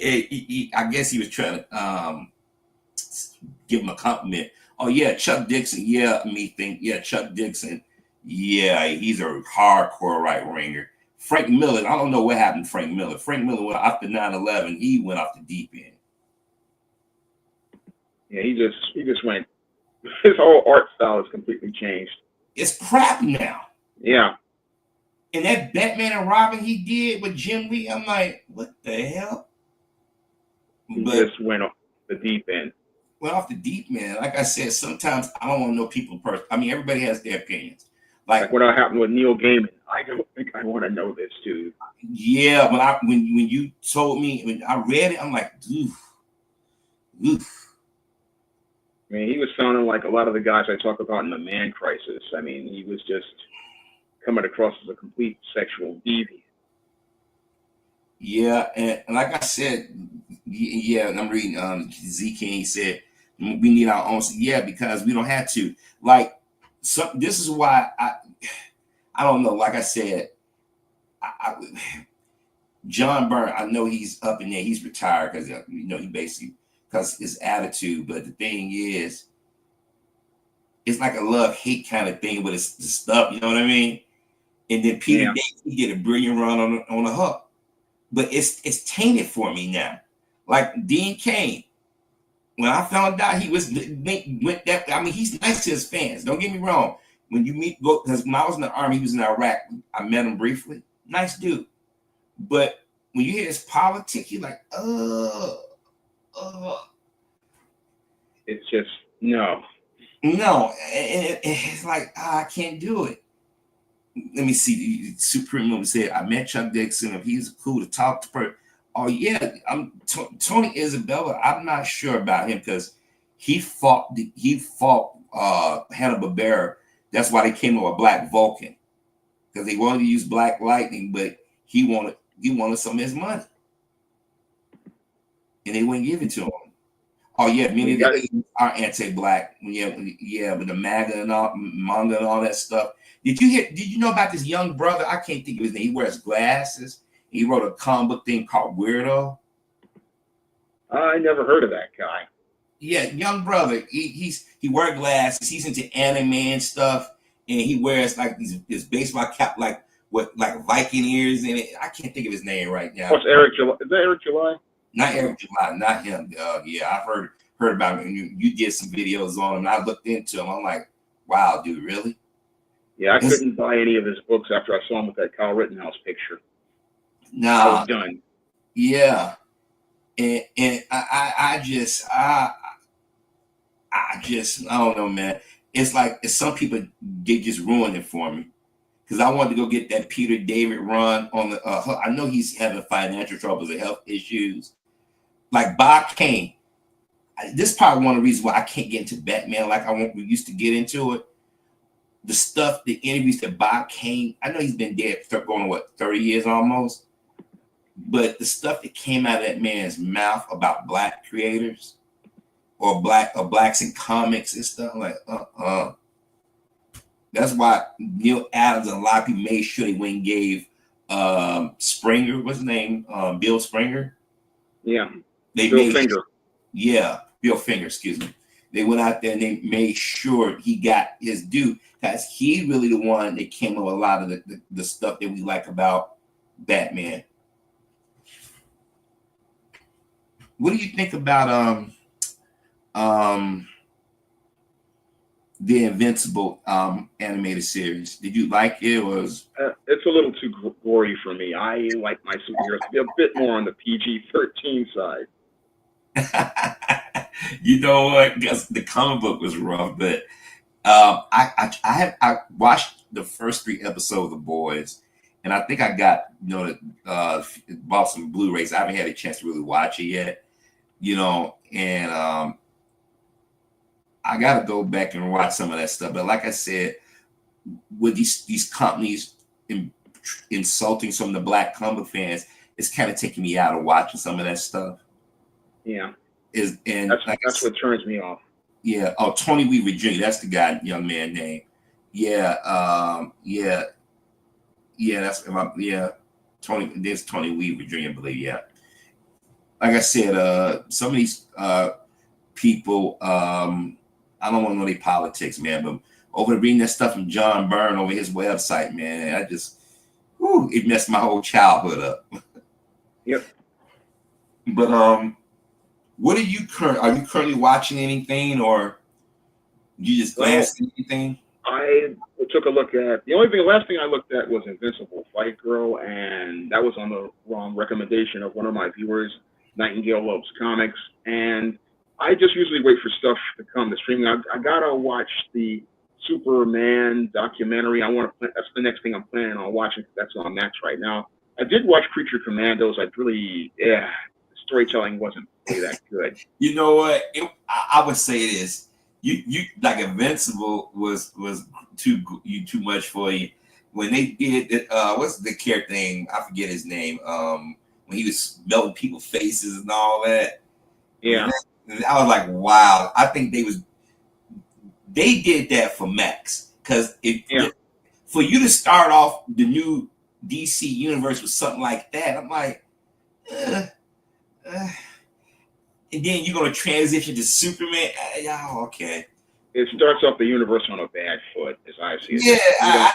[SPEAKER 2] I guess he was trying to give him a compliment. Oh yeah, Chuck Dixon. Yeah, Chuck Dixon. Yeah, he's a hardcore right winger. Frank Miller. I don't know what happened to Frank Miller. Frank Miller went after 9/11. He went off the deep end.
[SPEAKER 1] Yeah, he just went. His whole art style has completely changed.
[SPEAKER 2] It's crap now.
[SPEAKER 1] Yeah.
[SPEAKER 2] And that Batman and Robin he did with Jim Lee, I'm like, what the hell?
[SPEAKER 1] He just went off the deep end.
[SPEAKER 2] Went off the deep end. Like I said, sometimes I don't want to know people personally. I mean, everybody has their opinions. Like
[SPEAKER 1] what happened with Neil Gaiman. I don't think I want to know this, dude.
[SPEAKER 2] Yeah, when you told me, when I read it, I'm like, oof.
[SPEAKER 1] I mean, he was sounding like a lot of the guys I talk about in the Man Crisis. I mean, he was just coming across as a complete sexual deviant.
[SPEAKER 2] Yeah, and like I said, yeah, and I'm reading Z King, he said we need our own. Yeah, because we don't have to. Like, this is why I don't know. Like I said, John Byrne, I know he's up in there. He's retired because he basically because his attitude. But the thing is, it's like a love-hate kind of thing with his stuff. You know what I mean? And then Peter Davis, he did a brilliant run on the hook. But it's tainted for me now. Like Dean Cain, when I found out he went that, I mean, he's nice to his fans. Don't get me wrong. When you meet, because when I was in the army, he was in Iraq. I met him briefly. Nice dude. But when you hear his politics, you're like,
[SPEAKER 1] It's just no.
[SPEAKER 2] No, it's like I can't do it. Let me see. Supreme said, I met Chuck Dixon. If he's cool to talk to her. Oh, yeah. Tony Isabella. I'm not sure about him because he fought Hanna-Barbera. That's why they came up with Black Vulcan. Because they wanted to use Black Lightning, but he wanted some of his money. And they wouldn't give it to him. Oh, yeah. Many of the are anti-Black. Yeah, with the MAGA and all, manga and all that stuff. Did you know about this young brother? I can't think of his name. He wears glasses. He wrote a comic book thing called Weirdo.
[SPEAKER 1] I never heard of that guy.
[SPEAKER 2] Yeah, young brother. He wears glasses. He's into anime and stuff, and he wears like this baseball cap, like Viking ears in it. I can't think of his name right now.
[SPEAKER 1] What's Eric July? Is that Eric July?
[SPEAKER 2] Not Eric July, not him. Yeah, I've heard about him. You did some videos on him, and I looked into him. I'm like, wow, dude, really?
[SPEAKER 1] Yeah, I couldn't buy any of his books after I saw him with that Kyle Rittenhouse picture.
[SPEAKER 2] Nah,
[SPEAKER 1] I was done.
[SPEAKER 2] Yeah, and I just don't know, man. It's like some people they just ruined it for me because I wanted to go get that Peter David run on the. I know he's having financial troubles and health issues. Like Bob Kane, this is probably one of the reasons why I can't get into Batman like we used to get into it. The stuff, the interviews that Bob Kane, I know he's been dead for going on 30 years almost, but the stuff that came out of that man's mouth about Black creators, or blacks in comics and stuff. Like, That's why Neil Adams and a lot of people made sure they went and gave Springer, what's his name? Bill Springer.
[SPEAKER 1] Yeah.
[SPEAKER 2] They
[SPEAKER 1] Bill
[SPEAKER 2] made
[SPEAKER 1] Finger.
[SPEAKER 2] Yeah, Bill Finger, excuse me. They went out there and they made sure he got his due, because he really the one that came up with a lot of the stuff that we like about Batman. What do you think about the Invincible animated series? Did you like it, or was
[SPEAKER 1] It's a little too gory for me. I like my superheroes to be a bit more on the PG-13 side.
[SPEAKER 2] you know what? Guess the comic book was rough, but I watched the first 3 episodes of The Boys, and I think I got bought some Blu-rays. I haven't had a chance to really watch it yet, and I got to go back and watch some of that stuff. But like I said, with these companies insulting some of the black comic fans, it's kind of taking me out of watching some of that stuff.
[SPEAKER 1] Yeah,
[SPEAKER 2] that's
[SPEAKER 1] what turns me off.
[SPEAKER 2] Yeah. Oh, Tony Weaver Jr. That's the guy, young man name. Yeah. That's Tony. There's Tony Weaver Jr. I believe. Yeah. Like I said, some of these people, I don't want to know their politics, man. But over reading that stuff from John Byrne over his website, man, it messed my whole childhood up.
[SPEAKER 1] Yep.
[SPEAKER 2] But what are you currently watching anything, or you just glanced at anything?
[SPEAKER 1] I took a look at the last thing I looked at was Invincible Fight Girl, and that was on the wrong recommendation of one of my viewers, Nightingale Loves Comics, and I just usually wait for stuff to come to streaming. I gotta watch the Superman documentary. That's the next thing I'm planning on watching. That's on Max right now. I did watch Creature Commandos. The storytelling wasn't really that good.
[SPEAKER 2] You know what? I would say this. You like Invincible was too much for you. When they did it, what's the character name? I forget his name. When he was melting people's faces and all that.
[SPEAKER 1] Yeah.
[SPEAKER 2] I was like, wow. I think they did that for Max, because for you to start off the new DC universe with something like that, I'm like, and then you're gonna transition to Superman. Okay.
[SPEAKER 1] It starts off the universe on a bad foot, as I see it.
[SPEAKER 2] Yeah,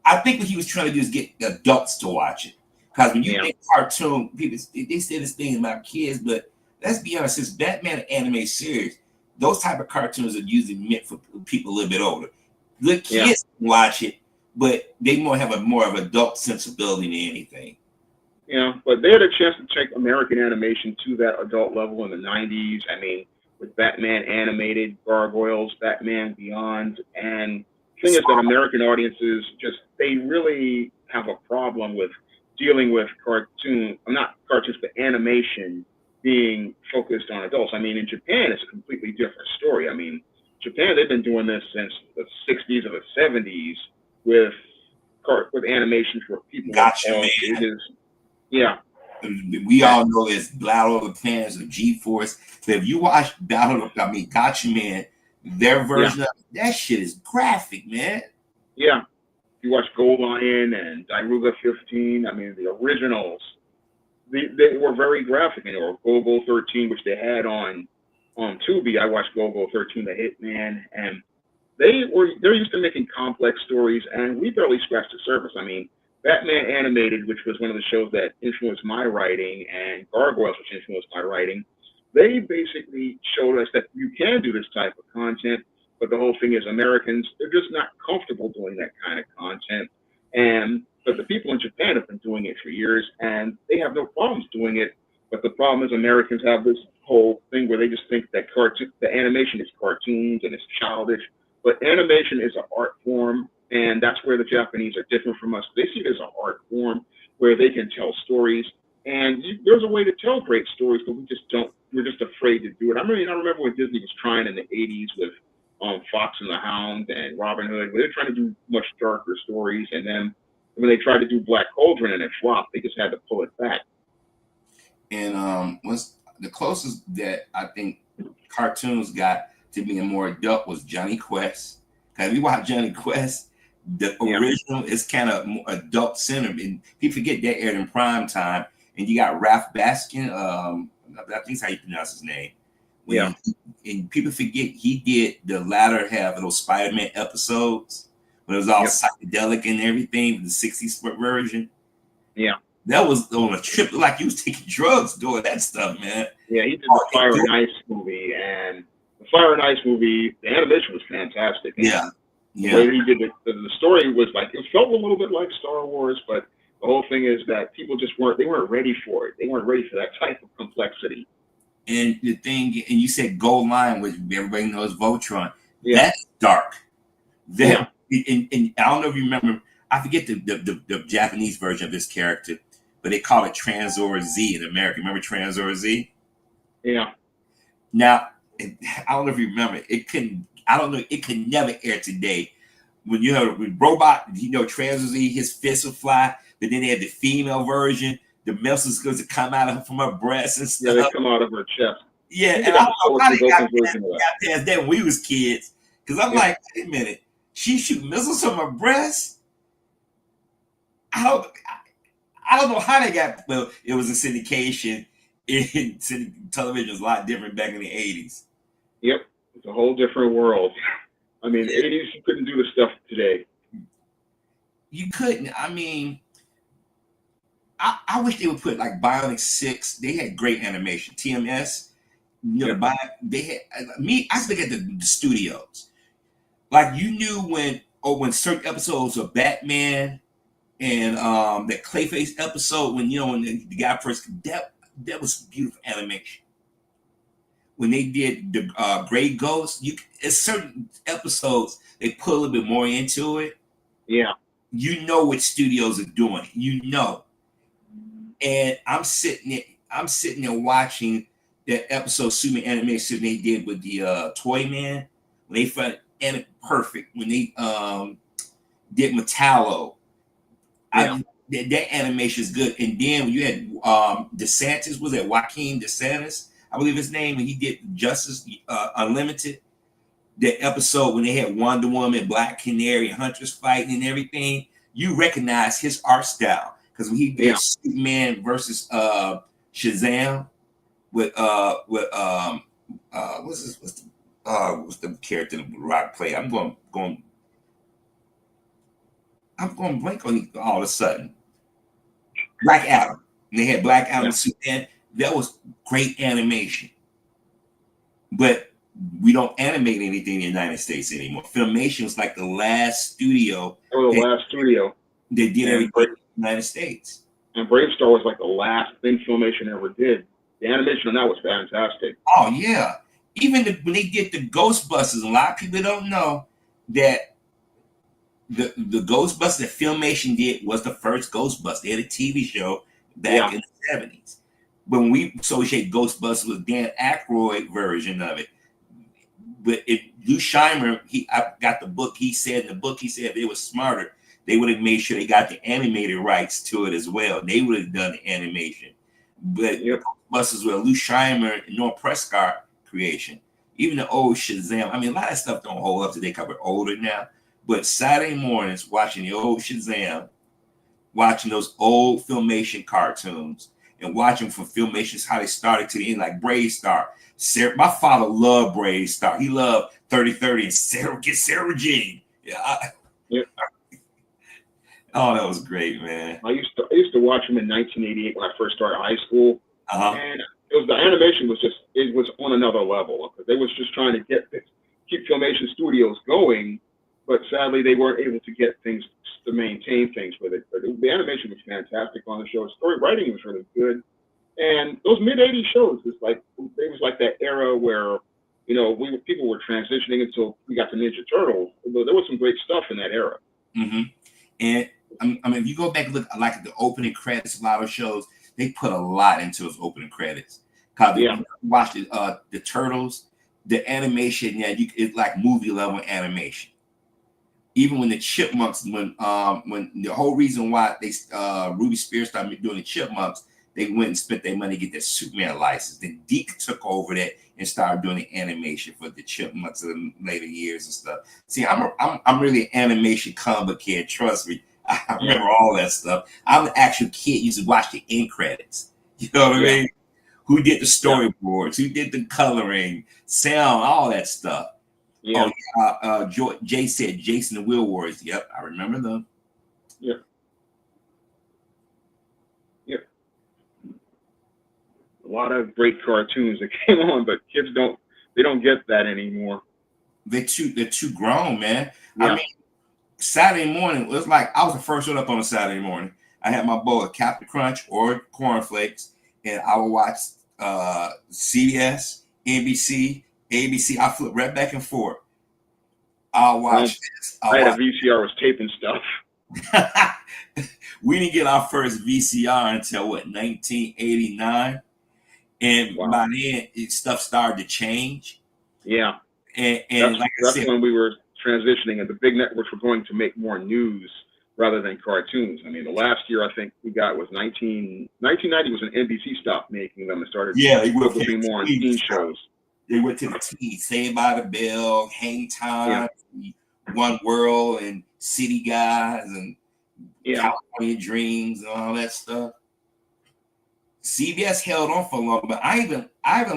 [SPEAKER 2] I think what he was trying to do is get adults to watch it, because when you make cartoon, people they say this thing about kids, but let's be honest, it's Batman anime series. Those type of cartoons are usually meant for people a little bit older. The kids can watch it, but they have a more of adult sensibility than anything.
[SPEAKER 1] Yeah, but they had a chance to take American animation to that adult level in the 90s. I mean, with Batman Animated, Gargoyles, Batman Beyond, and the thing is that American audiences they really have a problem with dealing with not cartoons, but animation being focused on adults. I mean, in Japan, it's a completely different story. I mean, Japan, they've been doing this since the 60s or the 70s with animation for people of all ages. Yeah.
[SPEAKER 2] We all know there's Battle of the Planets of G-Force. But if you watch Gotcha Man, their version of that shit is graphic, man.
[SPEAKER 1] Yeah. If you watch Gold Lion and Daruga 15, I mean, the originals, they were very graphic. Or Gogo 13, which they had on Tubi. I watched Gogo 13, the Hitman, and they're used to making complex stories, and we barely scratched the surface. I mean, Batman Animated, which was one of the shows that influenced my writing, and Gargoyles, which influenced my writing, they basically showed us that you can do this type of content, but the whole thing is Americans, they're just not comfortable doing that kind of content. But the people in Japan have been doing it for years, and they have no problems doing it. But the problem is Americans have this whole thing where they just think that the animation is cartoons and it's childish. But animation is an art form, and that's where the Japanese are different from us. They see it as an art form where they can tell stories, and there's a way to tell great stories, but we just don't. We're just afraid to do it. I remember when Disney was trying in the '80s with Fox and the Hound and Robin Hood, where they're trying to do much darker stories, and then when they tried to do Black Cauldron and it flopped, they just had to pull it back.
[SPEAKER 2] And what's the closest that I think cartoons got to being more adult was Johnny Quest. Because if you watch Johnny Quest, the
[SPEAKER 1] Yeah.
[SPEAKER 2] original is kind of more adult centered, and people forget that aired in prime time. And you got Ralph Baskin, I think that's how you pronounce his name.
[SPEAKER 1] Yeah.
[SPEAKER 2] And people forget he did the latter half of those Spider-Man episodes when it was all
[SPEAKER 1] Yep.
[SPEAKER 2] psychedelic and everything, the 60s version.
[SPEAKER 1] Yeah.
[SPEAKER 2] That was on a trip like you was taking drugs doing that stuff, man.
[SPEAKER 1] Yeah, he did the Fire and Ice movie, and the Fire and Ice movie, the animation was fantastic.
[SPEAKER 2] Yeah.
[SPEAKER 1] And the way he did the story was like, it felt a little bit like Star Wars, but the whole thing is that people just weren't ready for it. They weren't ready for that type of complexity.
[SPEAKER 2] And the thing, and you said Gold Line, which everybody knows Voltron.
[SPEAKER 1] Yeah.
[SPEAKER 2] That's dark. That, and I don't know if you remember, I forget the Japanese version of this character, but they call it Transor Z in America. Remember Transor Z?
[SPEAKER 1] Yeah.
[SPEAKER 2] Now, I don't know if you remember, it could never air today. When you have with robot, Transor Z, his fist would fly, but then they had the female version. The missiles going to come out from her breast and stuff.
[SPEAKER 1] Yeah, they come out of her chest.
[SPEAKER 2] Yeah, and I don't know how they got past that when we was kids. Because I'm like, wait a minute, she shoot missiles from her breast? I don't know how they got. Well, it was a syndication. Television was a lot different back in the 80s.
[SPEAKER 1] Yep, it's a whole different world. I mean, 80s, you couldn't do the stuff today.
[SPEAKER 2] You couldn't. I mean, I wish they would put like Bionic 6. They had great animation. TMS, they had I look at the studios. Like you knew when certain episodes of Batman and that Clayface episode when the guy first that was beautiful animation. When they did the Gray Ghost, it's certain episodes they put a little bit more into it.
[SPEAKER 1] Yeah.
[SPEAKER 2] You know what studios are doing. And I'm sitting there watching that episode Superman animation they did with the Toy Man when they found it perfect when they did Metallo.
[SPEAKER 1] Yeah.
[SPEAKER 2] That animation is good. And then when you had DeSantis, was it Joaquin DeSantis? I believe his name, when he did Justice Unlimited, that episode when they had Wonder Woman, Black Canary, Huntress fighting and everything, you recognize his art style. Because when he did Superman versus Shazam with what's the character that Rock played? I'm going blank on it all of a sudden. Black Adam. And they had Black Adam and Superman. That was great animation. But we don't animate anything in the United States anymore. Filmation was like the last studio.
[SPEAKER 1] Oh, the last studio.
[SPEAKER 2] They did everything in the United States.
[SPEAKER 1] And Brave Star was like the last thing Filmation ever did. The animation on that was fantastic.
[SPEAKER 2] Oh, yeah. Even when they did the Ghostbusters, a lot of people don't know that the Ghostbusters that Filmation did was the first Ghostbusters. They had a TV show back in the 70s. When we associate Ghostbusters with Dan Aykroyd version of it. But Lou Scheimer, I got the book, he said if they were smarter, they would have made sure they got the animated rights to it as well. They would have done the animation. But Ghostbusters were Lou Scheimer and Norm Prescott creation. Even the old Shazam. I mean, a lot of stuff don't hold up today because we're older now. But Saturday mornings, watching the old Shazam, watching those old Filmation cartoons, and watching from Filmations how they started to the end, like Brave Star. My father loved Brave Star. He loved 30-30 and Sarah Jean. Oh, that was great, man.
[SPEAKER 1] I used to watch him in 1988 when I first started high school, and the animation was on another level because they was just trying to keep Filmation Studios going, but sadly they weren't able to get things to maintain things with it. But the animation was fantastic on the show. Story writing was really good, and those mid-'80s shows was like that era where people were transitioning until we got to Ninja Turtles. There was some great stuff in that era.
[SPEAKER 2] Mm-hmm. And I mean, if you go back and look like the opening credits, a lot of shows they put a lot into those opening credits. Cause you watch the Turtles, the animation, it's like movie level animation. Even when the Chipmunks, when the whole reason why they Ruby Spears started doing the Chipmunks, they went and spent their money to get that Superman license. Then Deke took over that and started doing the animation for the Chipmunks in the later years and stuff. See, I'm really an animation comic kid. Trust me, I remember all that stuff. I'm an actual kid used to watch the end credits. You know what I mean? Who did the storyboards? Who did the coloring, sound, all that stuff?
[SPEAKER 1] Yeah.
[SPEAKER 2] Jay said Jason and Will Wars. Yep, I remember them.
[SPEAKER 1] Yep. Yep. A lot of great cartoons that came on, but kids don't get that anymore.
[SPEAKER 2] They're too grown, man.
[SPEAKER 1] Yeah.
[SPEAKER 2] I mean, Saturday morning, it was like I was the first one up on a Saturday morning. I had my bowl of Captain Crunch or cornflakes, and I would watch CBS, NBC, ABC. I flip right back and forth. I'll watch this.
[SPEAKER 1] I had a VCR was taping stuff.
[SPEAKER 2] We didn't get our first VCR until 1989, and by then stuff started to change.
[SPEAKER 1] Yeah,
[SPEAKER 2] and
[SPEAKER 1] that's,
[SPEAKER 2] like
[SPEAKER 1] that's
[SPEAKER 2] I said,
[SPEAKER 1] when we were transitioning, and the big networks were going to make more news rather than cartoons. I mean, the last year I think we got was 1990 was when NBC stopped making them and started focusing more on teen shows.
[SPEAKER 2] They went to the teen, Saved by the Bell, Hang Time, One World, and City Guys, and California Dreams, and all that stuff. CBS held on for long, but I even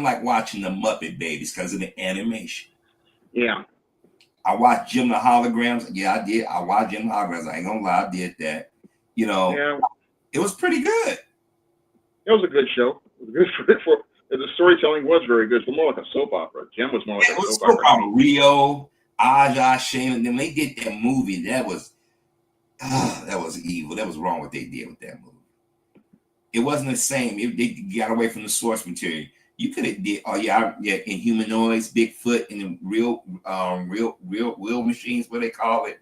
[SPEAKER 2] like watching the Muppet Babies because of the animation.
[SPEAKER 1] Yeah.
[SPEAKER 2] I watched Jim the Holograms. Yeah, I did. I watched Jim the Holograms. I ain't gonna lie, I did that. You know, it was pretty good.
[SPEAKER 1] It was a good show. It was good for the storytelling was very good. It's more like a soap opera. Jim was more like a soap opera.
[SPEAKER 2] Rio, Aja, Shane, and then they did that movie. That was evil. That was wrong what they did with that movie. It wasn't the same. They got away from the source material. You could have did Inhumanoids, Bigfoot, and the real machines, what they call it.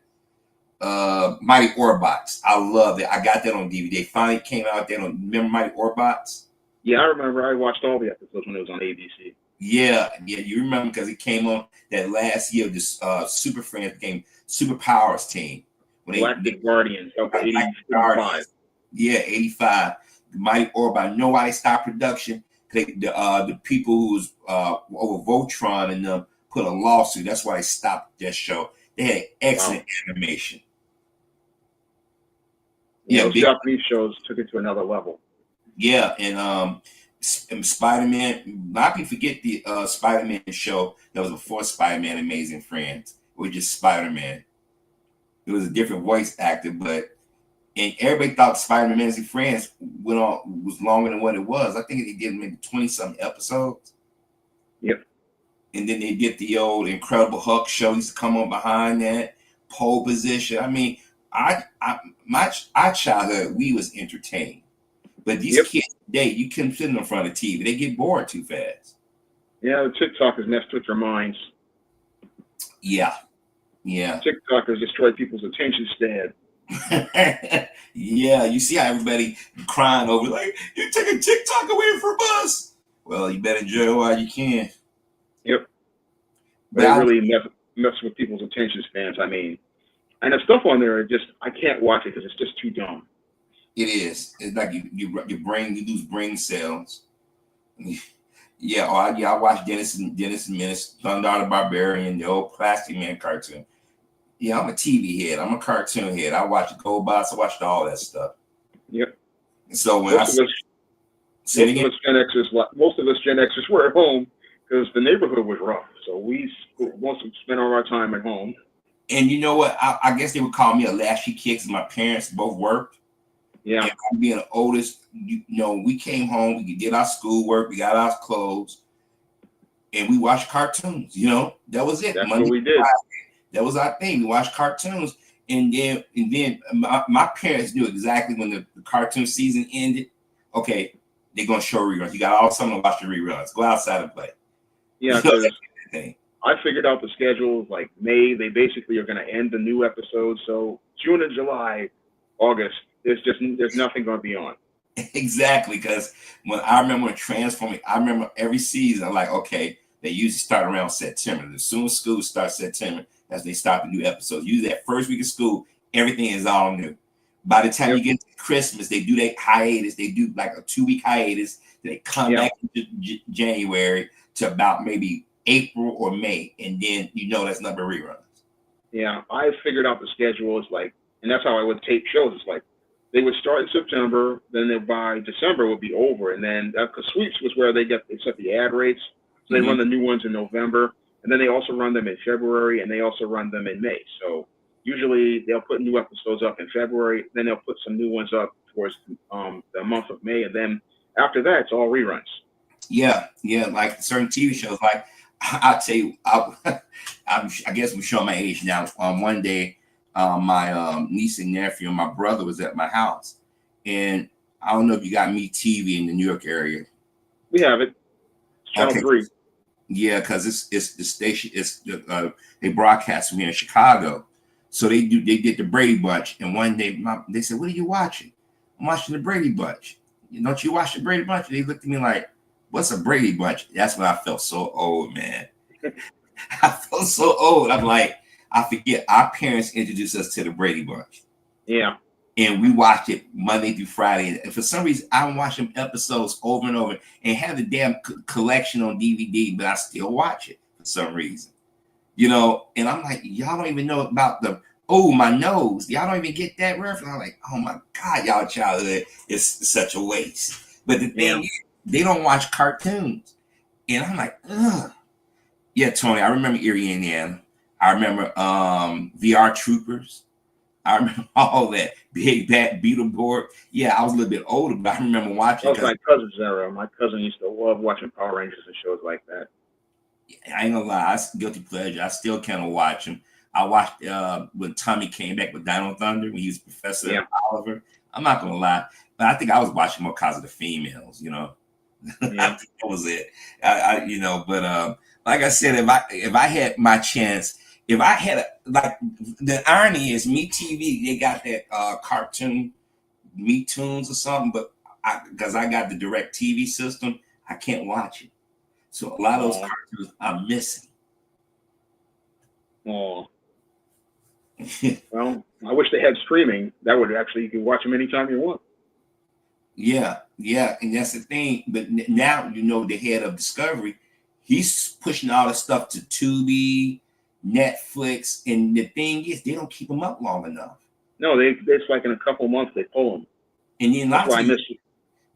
[SPEAKER 2] Mighty Orbots. I love it. I got that on DVD. They finally came out there. Remember Mighty Orbots?
[SPEAKER 1] Yeah, I remember. I watched all the episodes when it was on ABC.
[SPEAKER 2] Yeah, you remember because it came on that last year. This Super Friends became Super Powers team.
[SPEAKER 1] Galactic Guardians, 85.
[SPEAKER 2] Yeah, 85. The Mighty Orbot. Know why they stopped production? The people who was over Voltron and them put a lawsuit. That's why they stopped that show. They had excellent animation.
[SPEAKER 1] Yeah, Japanese shows took it to another level.
[SPEAKER 2] Yeah, and Spider-Man. A lot of people forget the Spider-Man show that was before Spider-Man Amazing Friends. It was just Spider-Man. It was a different voice actor, and everybody thought Spider-Man Amazing Friends was longer than what it was. I think they did maybe 20-something episodes.
[SPEAKER 1] Yep.
[SPEAKER 2] And then they did the old Incredible Hulk show. Used to come on behind that pole position. I mean, our childhood, we was entertained. But these kids today, you couldn't sit in front of TV. They get bored too fast.
[SPEAKER 1] Yeah, the TikTok has messed with their minds.
[SPEAKER 2] Yeah.
[SPEAKER 1] TikTok has destroyed people's attention span.
[SPEAKER 2] Yeah, you see how everybody crying over like you're taking TikTok away from us. Well, you better enjoy it while you can.
[SPEAKER 1] Yep. But it really mess with people's attention spans. I mean, and the stuff on there, I can't watch it because it's just too dumb.
[SPEAKER 2] It is. It's like you lose brain cells. I watched Dennis and Menace, Thunder the Barbarian, the old Plastic Man cartoon. Yeah, I'm a TV head. I'm a cartoon head. I watched GoBots. I watched all that stuff.
[SPEAKER 1] Yep.
[SPEAKER 2] So when
[SPEAKER 1] most of us Gen Xers were at home because the neighborhood was rough. So we mostly spent all our time at home.
[SPEAKER 2] And you know what? I guess they would call me a latchkey kid because my parents both worked.
[SPEAKER 1] Yeah.
[SPEAKER 2] And I'm being the oldest. We came home. We did our schoolwork. We got our clothes, and we watched cartoons. That was it.
[SPEAKER 1] That's what we did.
[SPEAKER 2] That was our thing. We watched cartoons, and then my parents knew exactly when the cartoon season ended. Okay, they're gonna show reruns. You got all summer to watch the reruns. Go outside and play.
[SPEAKER 1] Yeah, because I figured out the schedule. Like May, they basically are going to end the new episodes. So June and July, August, there's nothing going to be on.
[SPEAKER 2] Exactly, because I remember Transforming, I remember every season. I'm like, okay, they usually start around September. As soon as school starts September, as they start the new episodes. Usually that first week of school, everything is all new. By the time
[SPEAKER 1] Yep.
[SPEAKER 2] you get to Christmas, they do that hiatus. They do like a 2-week hiatus. They come
[SPEAKER 1] Yep.
[SPEAKER 2] back in January to about maybe April or May, and then that's number reruns.
[SPEAKER 1] Yeah, I figured out the schedule. It's like, and that's how I would tape shows. It's like they would start in September, then by December it would be over, and then because sweeps was where they set the ad rates, so they run the new ones in November, and then they also run them in February, and they also run them in May. So usually they'll put new episodes up in February, then they'll put some new ones up towards the month of May, and then after that it's all reruns.
[SPEAKER 2] Yeah, like certain TV shows. Like I'll tell you, I guess we're showing my age now. One day, my niece and nephew and my brother was at my house, and I don't know if you got Me TV in the New York area.
[SPEAKER 1] We have it. It's Channel 3.
[SPEAKER 2] Yeah, because it's the station. It's they broadcast from here in Chicago, so they did the Brady Bunch. And one day, they said, "What are you watching?" I'm watching the Brady Bunch. Don't you watch the Brady Bunch? And they looked at me like, "What's a Brady Bunch?" That's when I felt so old, man. I felt so old. I'm like, I forget our parents introduced us to the Brady Bunch.
[SPEAKER 1] Yeah.
[SPEAKER 2] And we watched it Monday through Friday. And for some reason, I watch them episodes over and over and have the damn collection on DVD, but I still watch it for some reason. And I'm like, y'all don't even know about my nose. Y'all don't even get that reference. I'm like, oh my God, y'all childhood is such a waste. But the thing is, they don't watch cartoons. And I'm like, ugh. Yeah, Tony, I remember Erie, Indiana. I remember VR Troopers. I remember all that. Big Bat Beetleborg. Yeah, I was a little bit older, but I remember watching.
[SPEAKER 1] That was my cousin's era. My cousin used to love watching Power Rangers and shows like that.
[SPEAKER 2] I ain't gonna lie, I guilty pleasure. I still kind of watch them. I watched when Tommy came back with Dino Thunder when he was Professor Oliver. I'm not gonna lie, but I think I was watching more because of the females. I think that was it. But like I said, if I had my chance, if I had like the irony is Me TV, they got that cartoon Me Tunes or something, but because I got the direct TV system, I can't watch it. So a lot of those cartoons I'm missing.
[SPEAKER 1] Oh. Well, I wish they had streaming. That would actually, you can watch them anytime you want.
[SPEAKER 2] Yeah, and that's the thing. But now the head of Discovery, he's pushing all the stuff to Tubi, Netflix, and the thing is, they don't keep them up long enough.
[SPEAKER 1] No, it's like in a couple months they pull them.
[SPEAKER 2] And then
[SPEAKER 1] that's why I miss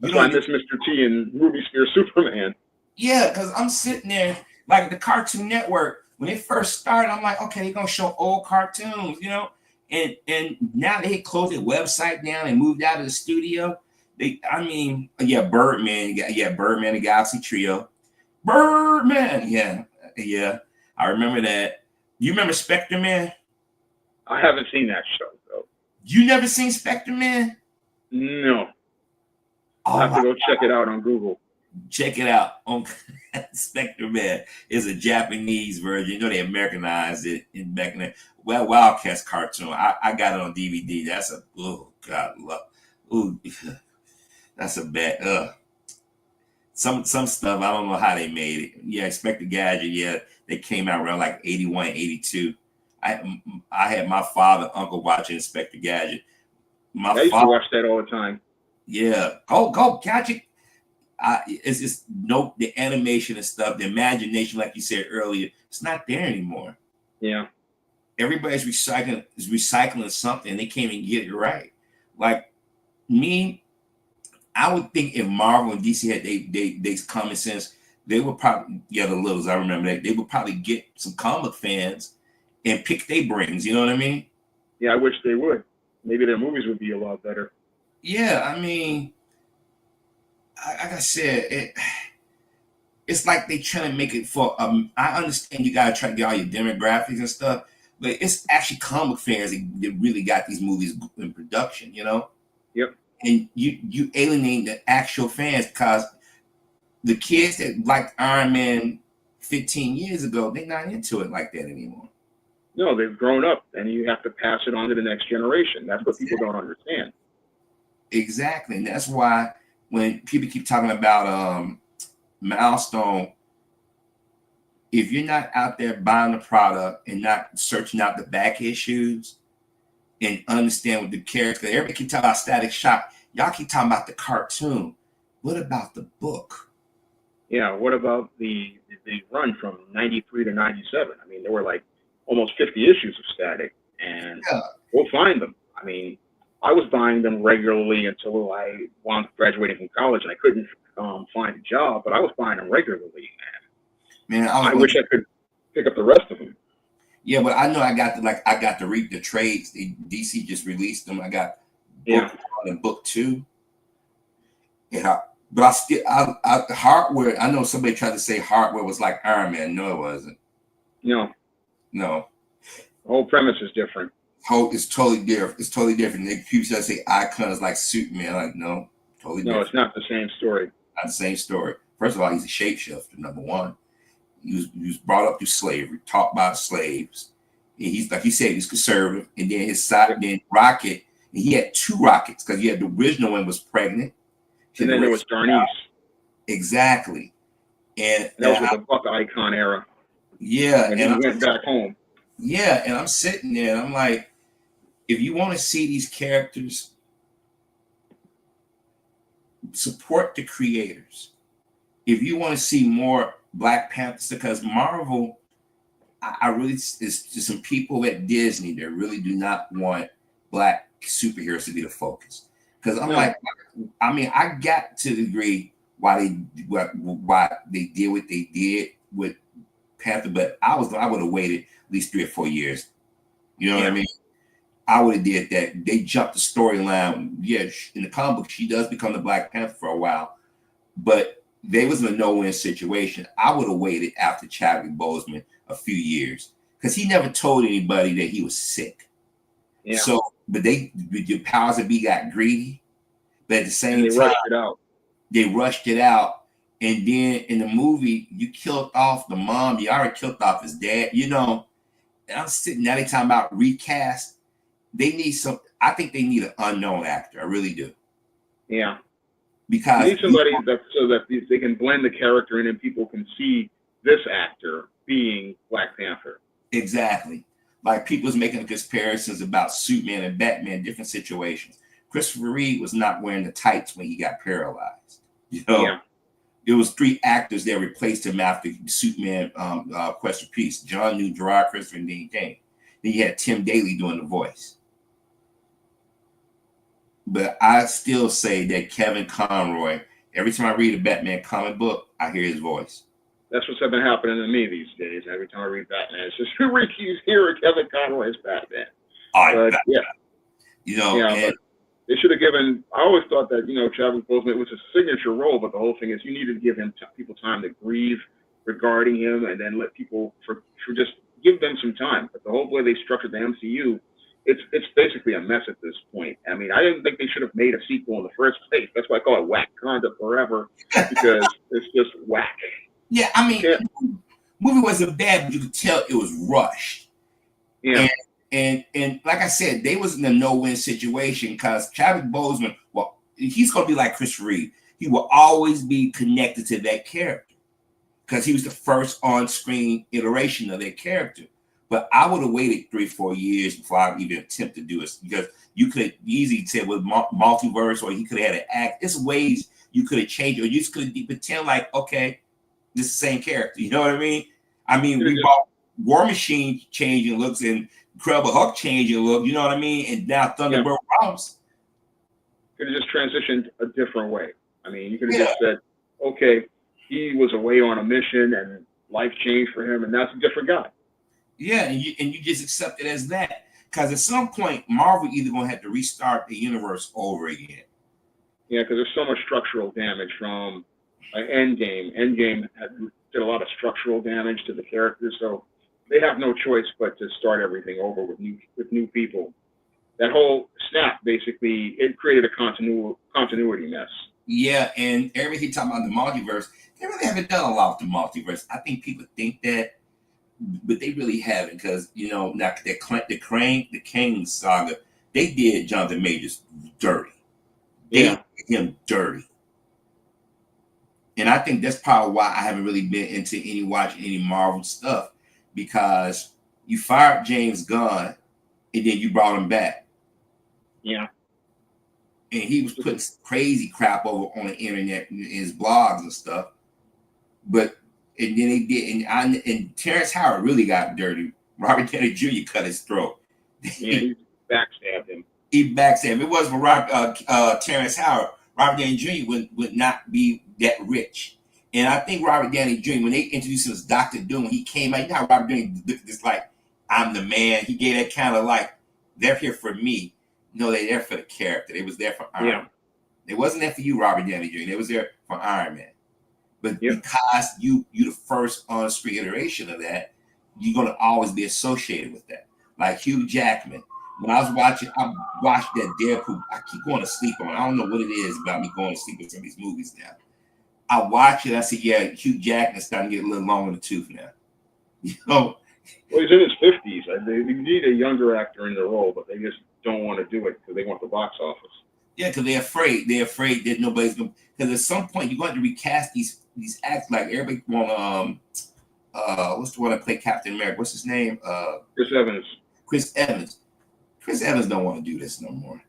[SPEAKER 1] Mr. T and Ruby Spear Superman.
[SPEAKER 2] Yeah, because I'm sitting there like the Cartoon Network when it first started. I'm like, okay, they're gonna show old cartoons, and now they closed their website down and moved out of the studio. Birdman, Birdman, the Galaxy Trio, Birdman, yeah, I remember that. You remember Spectre Man?
[SPEAKER 1] I haven't seen that show though.
[SPEAKER 2] You never seen Spectre Man?
[SPEAKER 1] No. I'll have to go check it out on Google.
[SPEAKER 2] Check it out on Spectre Man. Is a Japanese version. They Americanized it back in the Wildcats cartoon. I got it on DVD. That's that's a bad. Some stuff I don't know how they made it. Yeah, Inspector Gadget. Yeah, they came out around like 81, 82. I had my father, uncle watching Inspector Gadget.
[SPEAKER 1] I used to watch that all the time.
[SPEAKER 2] Yeah, go Gadget. It's just the animation and stuff, the imagination, like you said earlier, it's not there anymore.
[SPEAKER 1] Yeah.
[SPEAKER 2] Everybody's recycling something. They can't even get it right. Like me, I would think if Marvel and DC had they common sense, they would probably, the Littles, I remember that, they would probably get some comic fans and pick their brains, you know what I mean?
[SPEAKER 1] Yeah, I wish they would. Maybe their movies would be a lot better.
[SPEAKER 2] Yeah, I mean, like I said, it's like they trying to make it for. I understand you gotta try to get all your demographics and stuff, but it's actually comic fans that really got these movies in production,
[SPEAKER 1] Yep.
[SPEAKER 2] And you alienate the actual fans because the kids that liked Iron Man 15 years ago, they're not into it like that anymore.
[SPEAKER 1] No, they've grown up, and you have to pass it on to the next generation. That's what people don't understand.
[SPEAKER 2] Exactly, and that's why when people keep talking about Milestone, if you're not out there buying the product and not searching out the back issues, and understand what the character. Everybody keep talking about Static Shock. Y'all keep talking about the cartoon. What about the book?
[SPEAKER 1] Yeah, what about the run from 93 to 97? I mean, there were like almost 50 issues of Static, and
[SPEAKER 2] Yeah.
[SPEAKER 1] we'll find them. I mean, I was buying them regularly until I wound up graduating from college, and I couldn't find a job, but I was buying them regularly.
[SPEAKER 2] Man,
[SPEAKER 1] I wish I could pick up the rest of them.
[SPEAKER 2] Yeah, but I know I got to read the trades. DC just released them. I got book 1 and book 2. Yeah, but I still hardware. I know somebody tried to say hardware was like Iron Man. No, it wasn't.
[SPEAKER 1] No.
[SPEAKER 2] The
[SPEAKER 1] whole premise is different.
[SPEAKER 2] It's totally different. It's totally different. People try to say Icon is like Superman. Like, no, totally different.
[SPEAKER 1] No, it's not the same story.
[SPEAKER 2] Not the same story. First of all, he's a shapeshifter, number one. He was brought up through slavery, taught by slaves. And he's, like he said, he's conservative. And then his side, then Rocket, and he had 2 Rockets because he had the original one was pregnant.
[SPEAKER 1] And then there was Darnice.
[SPEAKER 2] Exactly. And
[SPEAKER 1] that was with the Buck Icon era.
[SPEAKER 2] Yeah.
[SPEAKER 1] And he went back home.
[SPEAKER 2] Yeah. And I'm sitting there and I'm like, if you want to see these characters, support the creators. If you want to see more Black Panthers, because Marvel, I really, it's just some people at Disney that really do not want Black superheroes to be the focus. Because I'm like, I mean, I got to the degree why they did what they did with Panther, but I would have waited at least 3 or 4 years. You know what I mean? I would have did that. They jumped the storyline. Yeah, in the comic book, she does become the Black Panther for a while, but they was in a no-win situation. I would have waited after Chadwick Boseman a few years because he never told anybody that he was sick. Yeah. So, but the powers that be got greedy, but at the same time,
[SPEAKER 1] rushed it out.
[SPEAKER 2] They rushed it out, and then in the movie, you killed off the mom. You already killed off his dad. You know, and I'm sitting now. They talking about recast. They need some. I think they need an unknown actor. I really do.
[SPEAKER 1] Yeah.
[SPEAKER 2] Because
[SPEAKER 1] you need somebody so that they can blend the character in and people can see this actor being Black Panther.
[SPEAKER 2] Exactly. Like people's making comparisons about Superman and Batman, different situations. Christopher Reeve was not wearing the tights when he got paralyzed. You know, There was 3 actors that replaced him after Superman Quest for Peace. John New, Gerard Christopher, and Dean Cain. Then you had Tim Daly doing the voice. But I still say that Kevin Conroy, every time I read a Batman comic book, I hear his voice.
[SPEAKER 1] That's what's been happening to me these days. Every time I read Batman, it's just you hear Kevin Conroy as Batman. You know, but they should have given. I always thought that Chadwick Boseman was a signature role, but the whole thing is you needed to give people time to grieve regarding him, and then let people for just give them some time. But the whole way they structured the MCU, it's basically a mess at this point. I mean, I didn't think they should have made a sequel in the first place. That's why I call it Wakanda Forever, because it's just whack.
[SPEAKER 2] Yeah, I mean, the movie wasn't bad, but you could tell it was rushed.
[SPEAKER 1] Yeah.
[SPEAKER 2] And like I said, they was in a no-win situation because Chadwick Boseman, well, he's going to be like Chris Reeve. He will always be connected to that character because he was the first on-screen iteration of that character. But I would have waited 3 or 4 years before I even attempt to do it because you could easily say with multiverse, or he could have had an act. There's ways you could have changed it, or you just could have pretend like, okay, this is the same character. You know what I mean? I mean, we bought War Machine changing looks and Incredible Hulk changing look. You know what I mean? And now Thunderbird Rouse.
[SPEAKER 1] Could have just transitioned a different way. I mean, you could have just said, okay, he was away on a mission and life changed for him, and that's a different guy.
[SPEAKER 2] Yeah, and you just accept it as that. Because at some point, Marvel either going to have to restart the universe over again.
[SPEAKER 1] Yeah, because there's so much structural damage from Endgame. Endgame did a lot of structural damage to the characters, so they have no choice but to start everything over with new people. That whole snap, basically, it created a continuity mess.
[SPEAKER 2] Yeah, and everything talking about the multiverse, they really haven't done a lot with the multiverse. I think people think that, but they really haven't, because now the Kang saga, they did Jonathan Majors dirty. They did him dirty. And I think that's probably why I haven't really been into watching any Marvel stuff, because you fired James Gunn and then you brought him back.
[SPEAKER 1] Yeah.
[SPEAKER 2] And he was putting crazy crap over on the internet in his blogs and stuff. But and then they did, and Terrence Howard really got dirty. Robert Downey Jr. cut his throat.
[SPEAKER 1] Yeah, he backstabbed him.
[SPEAKER 2] He backstabbed. If it wasn't for Terrence Howard, Robert Downey Jr. would not be that rich. And I think Robert Downey Jr., when they introduced him as Dr. Doom, he came out, you know how Robert Downey looked just like, I'm the man. He gave that kind of like, they're here for me. No, they're there for the character. They was there for Iron Man. They wasn't there for you, Robert Downey Jr. They was there for Iron Man. But because you the first on-screen iteration of that, you're gonna always be associated with that. Like Hugh Jackman. When I watched that Deadpool. I keep going to sleep on it. I don't know what it is about me going to sleep with some of these movies now. I watch it. I said, yeah, Hugh Jackman's starting to get a little long in the tooth now. You know.
[SPEAKER 1] Well, he's in his 50s. They need a younger actor in the role, but they just don't want to do it because they want the box office.
[SPEAKER 2] Yeah, because they're afraid. They're afraid that nobody's going. Because at some point you're going to recast these acts. Like everybody want what's the one that played Captain America? What's his name?
[SPEAKER 1] Chris Evans.
[SPEAKER 2] Chris Evans. Chris Evans don't want to do this no more.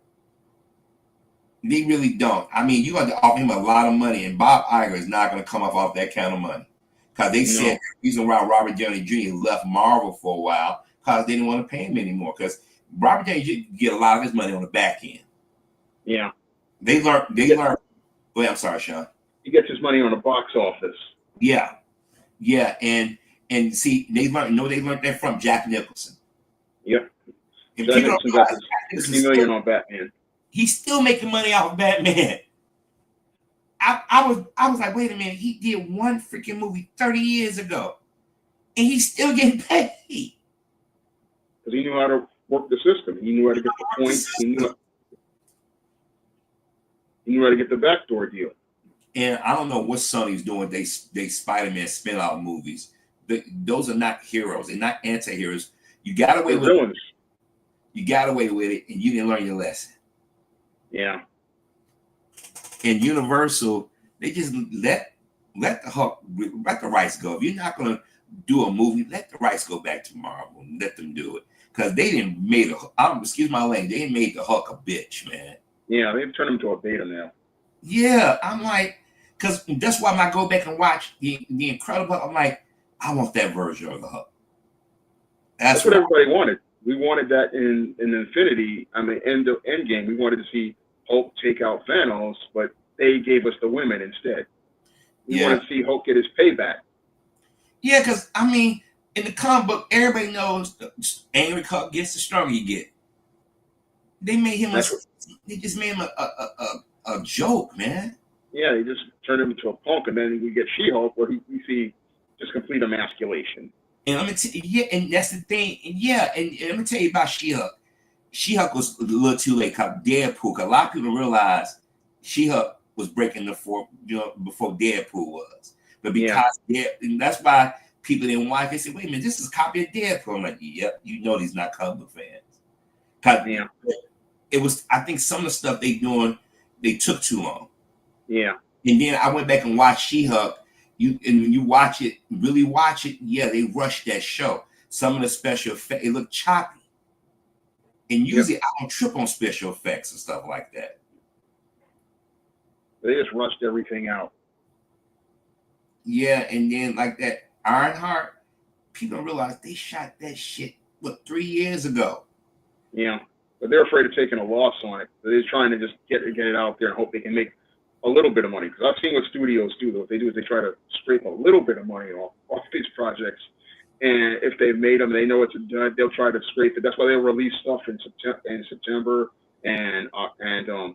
[SPEAKER 2] They really don't. I mean, you got to offer him a lot of money, and Bob Iger is not going to come up off that kind of money. Because they said the reason why Robert Downey Jr. left Marvel for a while because they didn't want to pay him anymore. Because Robert Downey Jr. get a lot of his money on the back end.
[SPEAKER 1] Yeah.
[SPEAKER 2] They learned. Go ahead, I'm sorry, Sean.
[SPEAKER 1] He gets his money on the box office.
[SPEAKER 2] Yeah. Yeah. And see, they learned that from Jack Nicholson.
[SPEAKER 1] Yep. Jack Nicholson got his $50 million on Batman.
[SPEAKER 2] He's still making money off of Batman. I was like, wait a minute, he did one freaking movie 30 years ago, and he's still getting paid.
[SPEAKER 1] Because he knew how to work the system. He knew how to get the points. He knew how to get the backdoor deal.
[SPEAKER 2] And I don't know what Sony's doing. They Spider-Man spin-off movies. Those are not heroes. They're not anti-heroes. You got away with it. You got away with it, and you didn't learn your lesson.
[SPEAKER 1] Yeah.
[SPEAKER 2] And Universal, they just let the rights go. If you're not going to do a movie, let the rights go back to Marvel and let them do it. Because they didn't excuse my language, they didn't made the Hulk a bitch, man.
[SPEAKER 1] Yeah, they've turned him to a beta now.
[SPEAKER 2] Yeah, I'm like, because that's why when I go back and watch the Incredible, I'm like, I want that version of the Hulk.
[SPEAKER 1] That's what everybody wanted. We wanted that in Infinity. I mean, Endgame. We wanted to see Hulk take out Thanos, but they gave us the women instead. We wanted to see Hulk get his payback. Yeah,
[SPEAKER 2] because I mean, in the comic book, everybody knows the angry Hulk gets, the stronger you get. They made him. They just made him a joke, man.
[SPEAKER 1] Yeah, they just turned him into a punk, and then we get She-Hulk, where we see just complete emasculation.
[SPEAKER 2] And I'm gonna and that's the thing. And let me tell you about She-Hulk. She-Hulk was a little too late because Deadpool. A lot of people realized She-Hulk was breaking the fourth, before Deadpool was. But because and that's why people didn't watch. They said, "Wait a minute, this is a copy of Deadpool." I'm like, "Yep, you know these not comic book fans." Because it was. I think some of the stuff they took too long.
[SPEAKER 1] Yeah.
[SPEAKER 2] And then I went back and watched She-Hulk. When you watch it, really watch it. Yeah, they rushed that show. Some of the special effects, it looked choppy. And usually I don't trip on special effects and stuff like that.
[SPEAKER 1] They just rushed everything out.
[SPEAKER 2] Yeah, and then like that Ironheart, people don't realize they shot that shit, 3 years ago?
[SPEAKER 1] Yeah, but they're afraid of taking a loss on it. They're trying to just get it out there and hope they can make a little bit of money. Because I've seen what studios do. What they do is they try to scrape a little bit of money off these projects. And if they've made them, they know it's done. They'll try to scrape it. That's why they'll release stuff in September and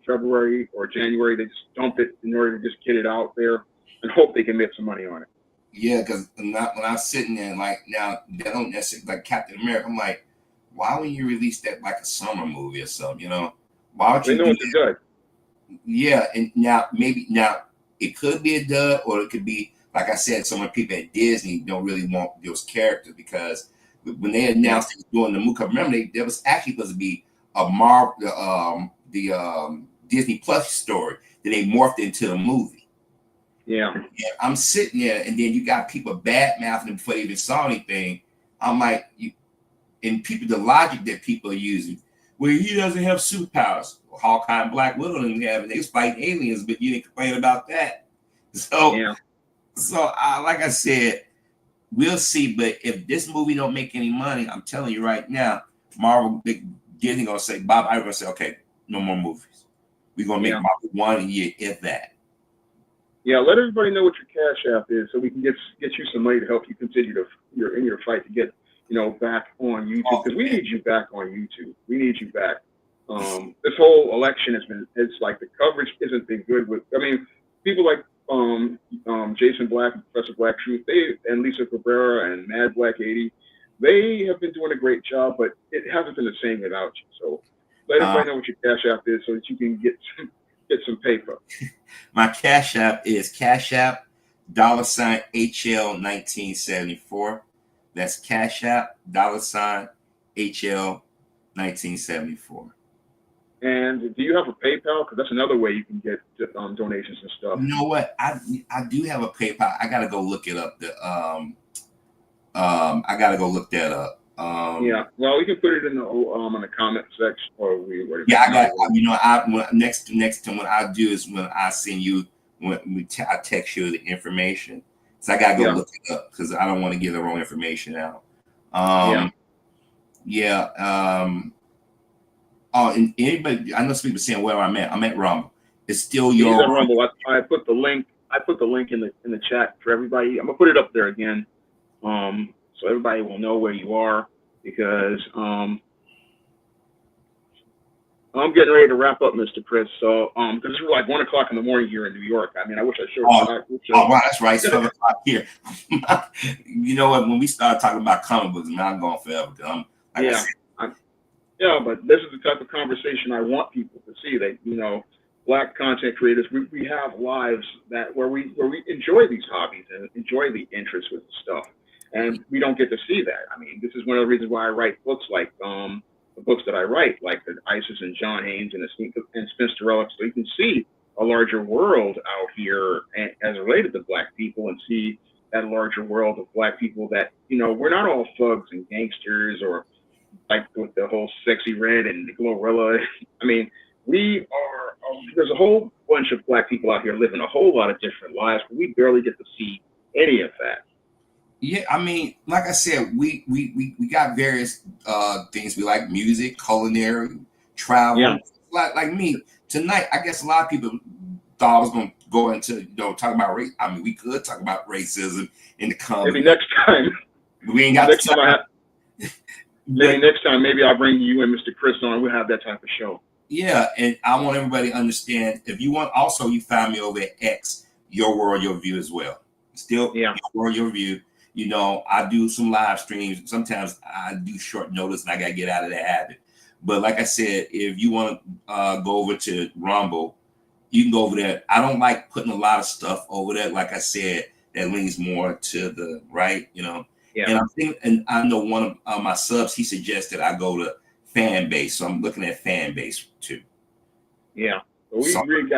[SPEAKER 1] February or January. They just dump it in order to just get it out there and hope they can make some money on it.
[SPEAKER 2] Yeah, because when I'm sitting there, like now, they don't necessarily like Captain America. I'm like, why wouldn't you release that like a summer movie or something? Why would you?
[SPEAKER 1] They know it's a dud.
[SPEAKER 2] Yeah, and now it could be a dud, or it could be. Like I said, some of the people at Disney don't really want those characters because when they announced they were doing the movie, remember there was actually supposed to be a Disney Plus story that they morphed into the movie.
[SPEAKER 1] Yeah.
[SPEAKER 2] And I'm sitting there, and then you got people bad mouthing before they even saw anything. I'm like, the logic that people are using. well, he doesn't have superpowers. Hawkeye and Black Widow didn't have it. They was fighting aliens, but you didn't complain about that. So,
[SPEAKER 1] Yeah.
[SPEAKER 2] Like I said, we'll see. But if this movie don't make any money, I'm telling you right now, Marvel, Disney gonna say, Bob Iger gonna say, okay, no more movies. We're gonna make Marvel one a year, if that.
[SPEAKER 1] Yeah, let everybody know what your Cash App is, so we can get you some money to help you continue your fight to get back on YouTube, because we need you back on YouTube. We need you back. This whole election it's like the coverage isn't been good with. I mean, people like Jason Black, Professor Black Truth, and Lisa Cabrera and Mad Black 80, they have been doing a great job, but it hasn't been the same without you. So let everybody know what your Cash App is, so that you can get some paper.
[SPEAKER 2] My Cash App is Cash App $HL1974. That's Cash App $HL1974.
[SPEAKER 1] And do you have a PayPal? Because that's another way you can get donations and stuff.
[SPEAKER 2] You know what? I do have a PayPal. I gotta go look it up. I gotta go look that up.
[SPEAKER 1] Yeah, well, we can put it in the comment section, or
[SPEAKER 2] yeah, I got. Next time what I'll do is when I send you I text you the information. So I gotta go look it up because I don't want to give the wrong information out. Oh, and anybody, I know some people saying where I'm at. I'm at Rumble. It's still your.
[SPEAKER 1] He's at Rumble. I put the link. I put the link in the chat for everybody. I'm gonna put it up there again, so everybody will know where you are, because I'm getting ready to wrap up, Mr. Chris. So because it's like 1 o'clock in the morning here in New York. I mean, I wish I showed.
[SPEAKER 2] Oh, wow, that's right. 7 o'clock here. You know what? When we start talking about comic books, man, I'm going forever.
[SPEAKER 1] Yeah, but this is the type of conversation I want people to see, that Black content creators, we have lives where we enjoy these hobbies and enjoy the interest with the stuff, and we don't get to see that. I mean, this is one of the reasons why I write books like the books that I write, like the Isis and John Haynes and Spinsterella, so you can see a larger world out here as related to Black people, and see that larger world of Black people, that we're not all thugs and gangsters, or like with the whole Sexy Red and the Glorilla. I mean, we are. There's a whole bunch of Black people out here living a whole lot of different lives, but we barely get to see any of that.
[SPEAKER 2] Yeah, I mean, like I said, we got various things we like: music, culinary, travel.
[SPEAKER 1] Yeah.
[SPEAKER 2] Like me tonight, I guess a lot of people thought I was going to go into talk about race. I mean, we could talk about racism in the comments.
[SPEAKER 1] Maybe next time.
[SPEAKER 2] We ain't got
[SPEAKER 1] next time. Maybe next time, maybe I'll bring you and Mr. Chris on. We'll have that type of show.
[SPEAKER 2] Yeah, and I want everybody to understand. If you want, also you find me over at X, Your World, Your View as well. Still, Your World, Your View. I do some live streams. Sometimes I do short notice, and I gotta get out of that habit. But like I said, if you want to go over to Rumble, you can go over there. I don't like putting a lot of stuff over there. Like I said, that leans more to the right. Yeah. And I know one of my subs, he suggested I go to fan base, so I'm looking at fan base too.
[SPEAKER 1] Yeah, so we really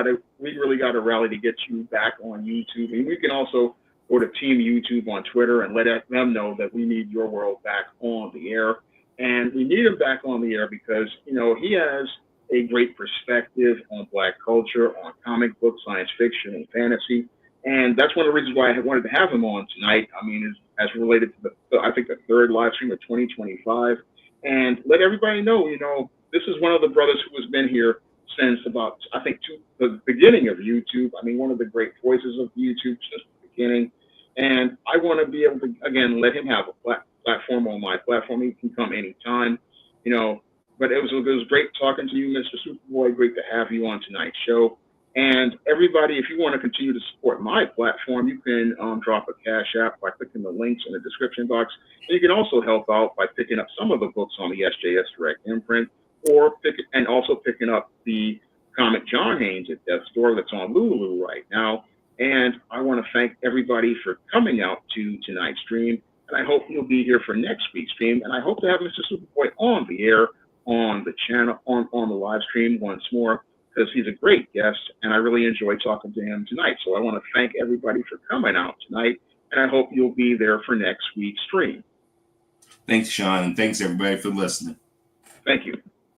[SPEAKER 1] got to rally to get you back on YouTube, and we can also go to Team YouTube on Twitter and let them know that we need Your World back on the air, and we need him back on the air because he has a great perspective on Black culture, on comic books, science fiction, and fantasy. And that's one of the reasons why I wanted to have him on tonight. I mean, as related to the third live stream of 2025, and let everybody know, this is one of the brothers who has been here since about, I think, the beginning of YouTube. I mean, one of the great voices of YouTube since the beginning. And I want to be able to, again, let him have a platform on my platform. He can come anytime, But it was great talking to you, Mr. Superboy. Great to have you on tonight's show. And everybody, if you want to continue to support my platform, you can drop a Cash App by clicking the links in the description box. And you can also help out by picking up some of the books on the SJS Direct imprint, or picking up the comic John Haynes at Death Store that's on Lulu right now. And I want to thank everybody for coming out to tonight's stream. And I hope you'll be here for next week's stream. And I hope to have Mr. Superboy on the air, on the channel, on the live stream once more, because he's a great guest, and I really enjoyed talking to him tonight. So I want to thank everybody for coming out tonight, and I hope you'll be there for next week's stream.
[SPEAKER 2] Thanks, Sean, and thanks everybody for listening.
[SPEAKER 1] Thank you.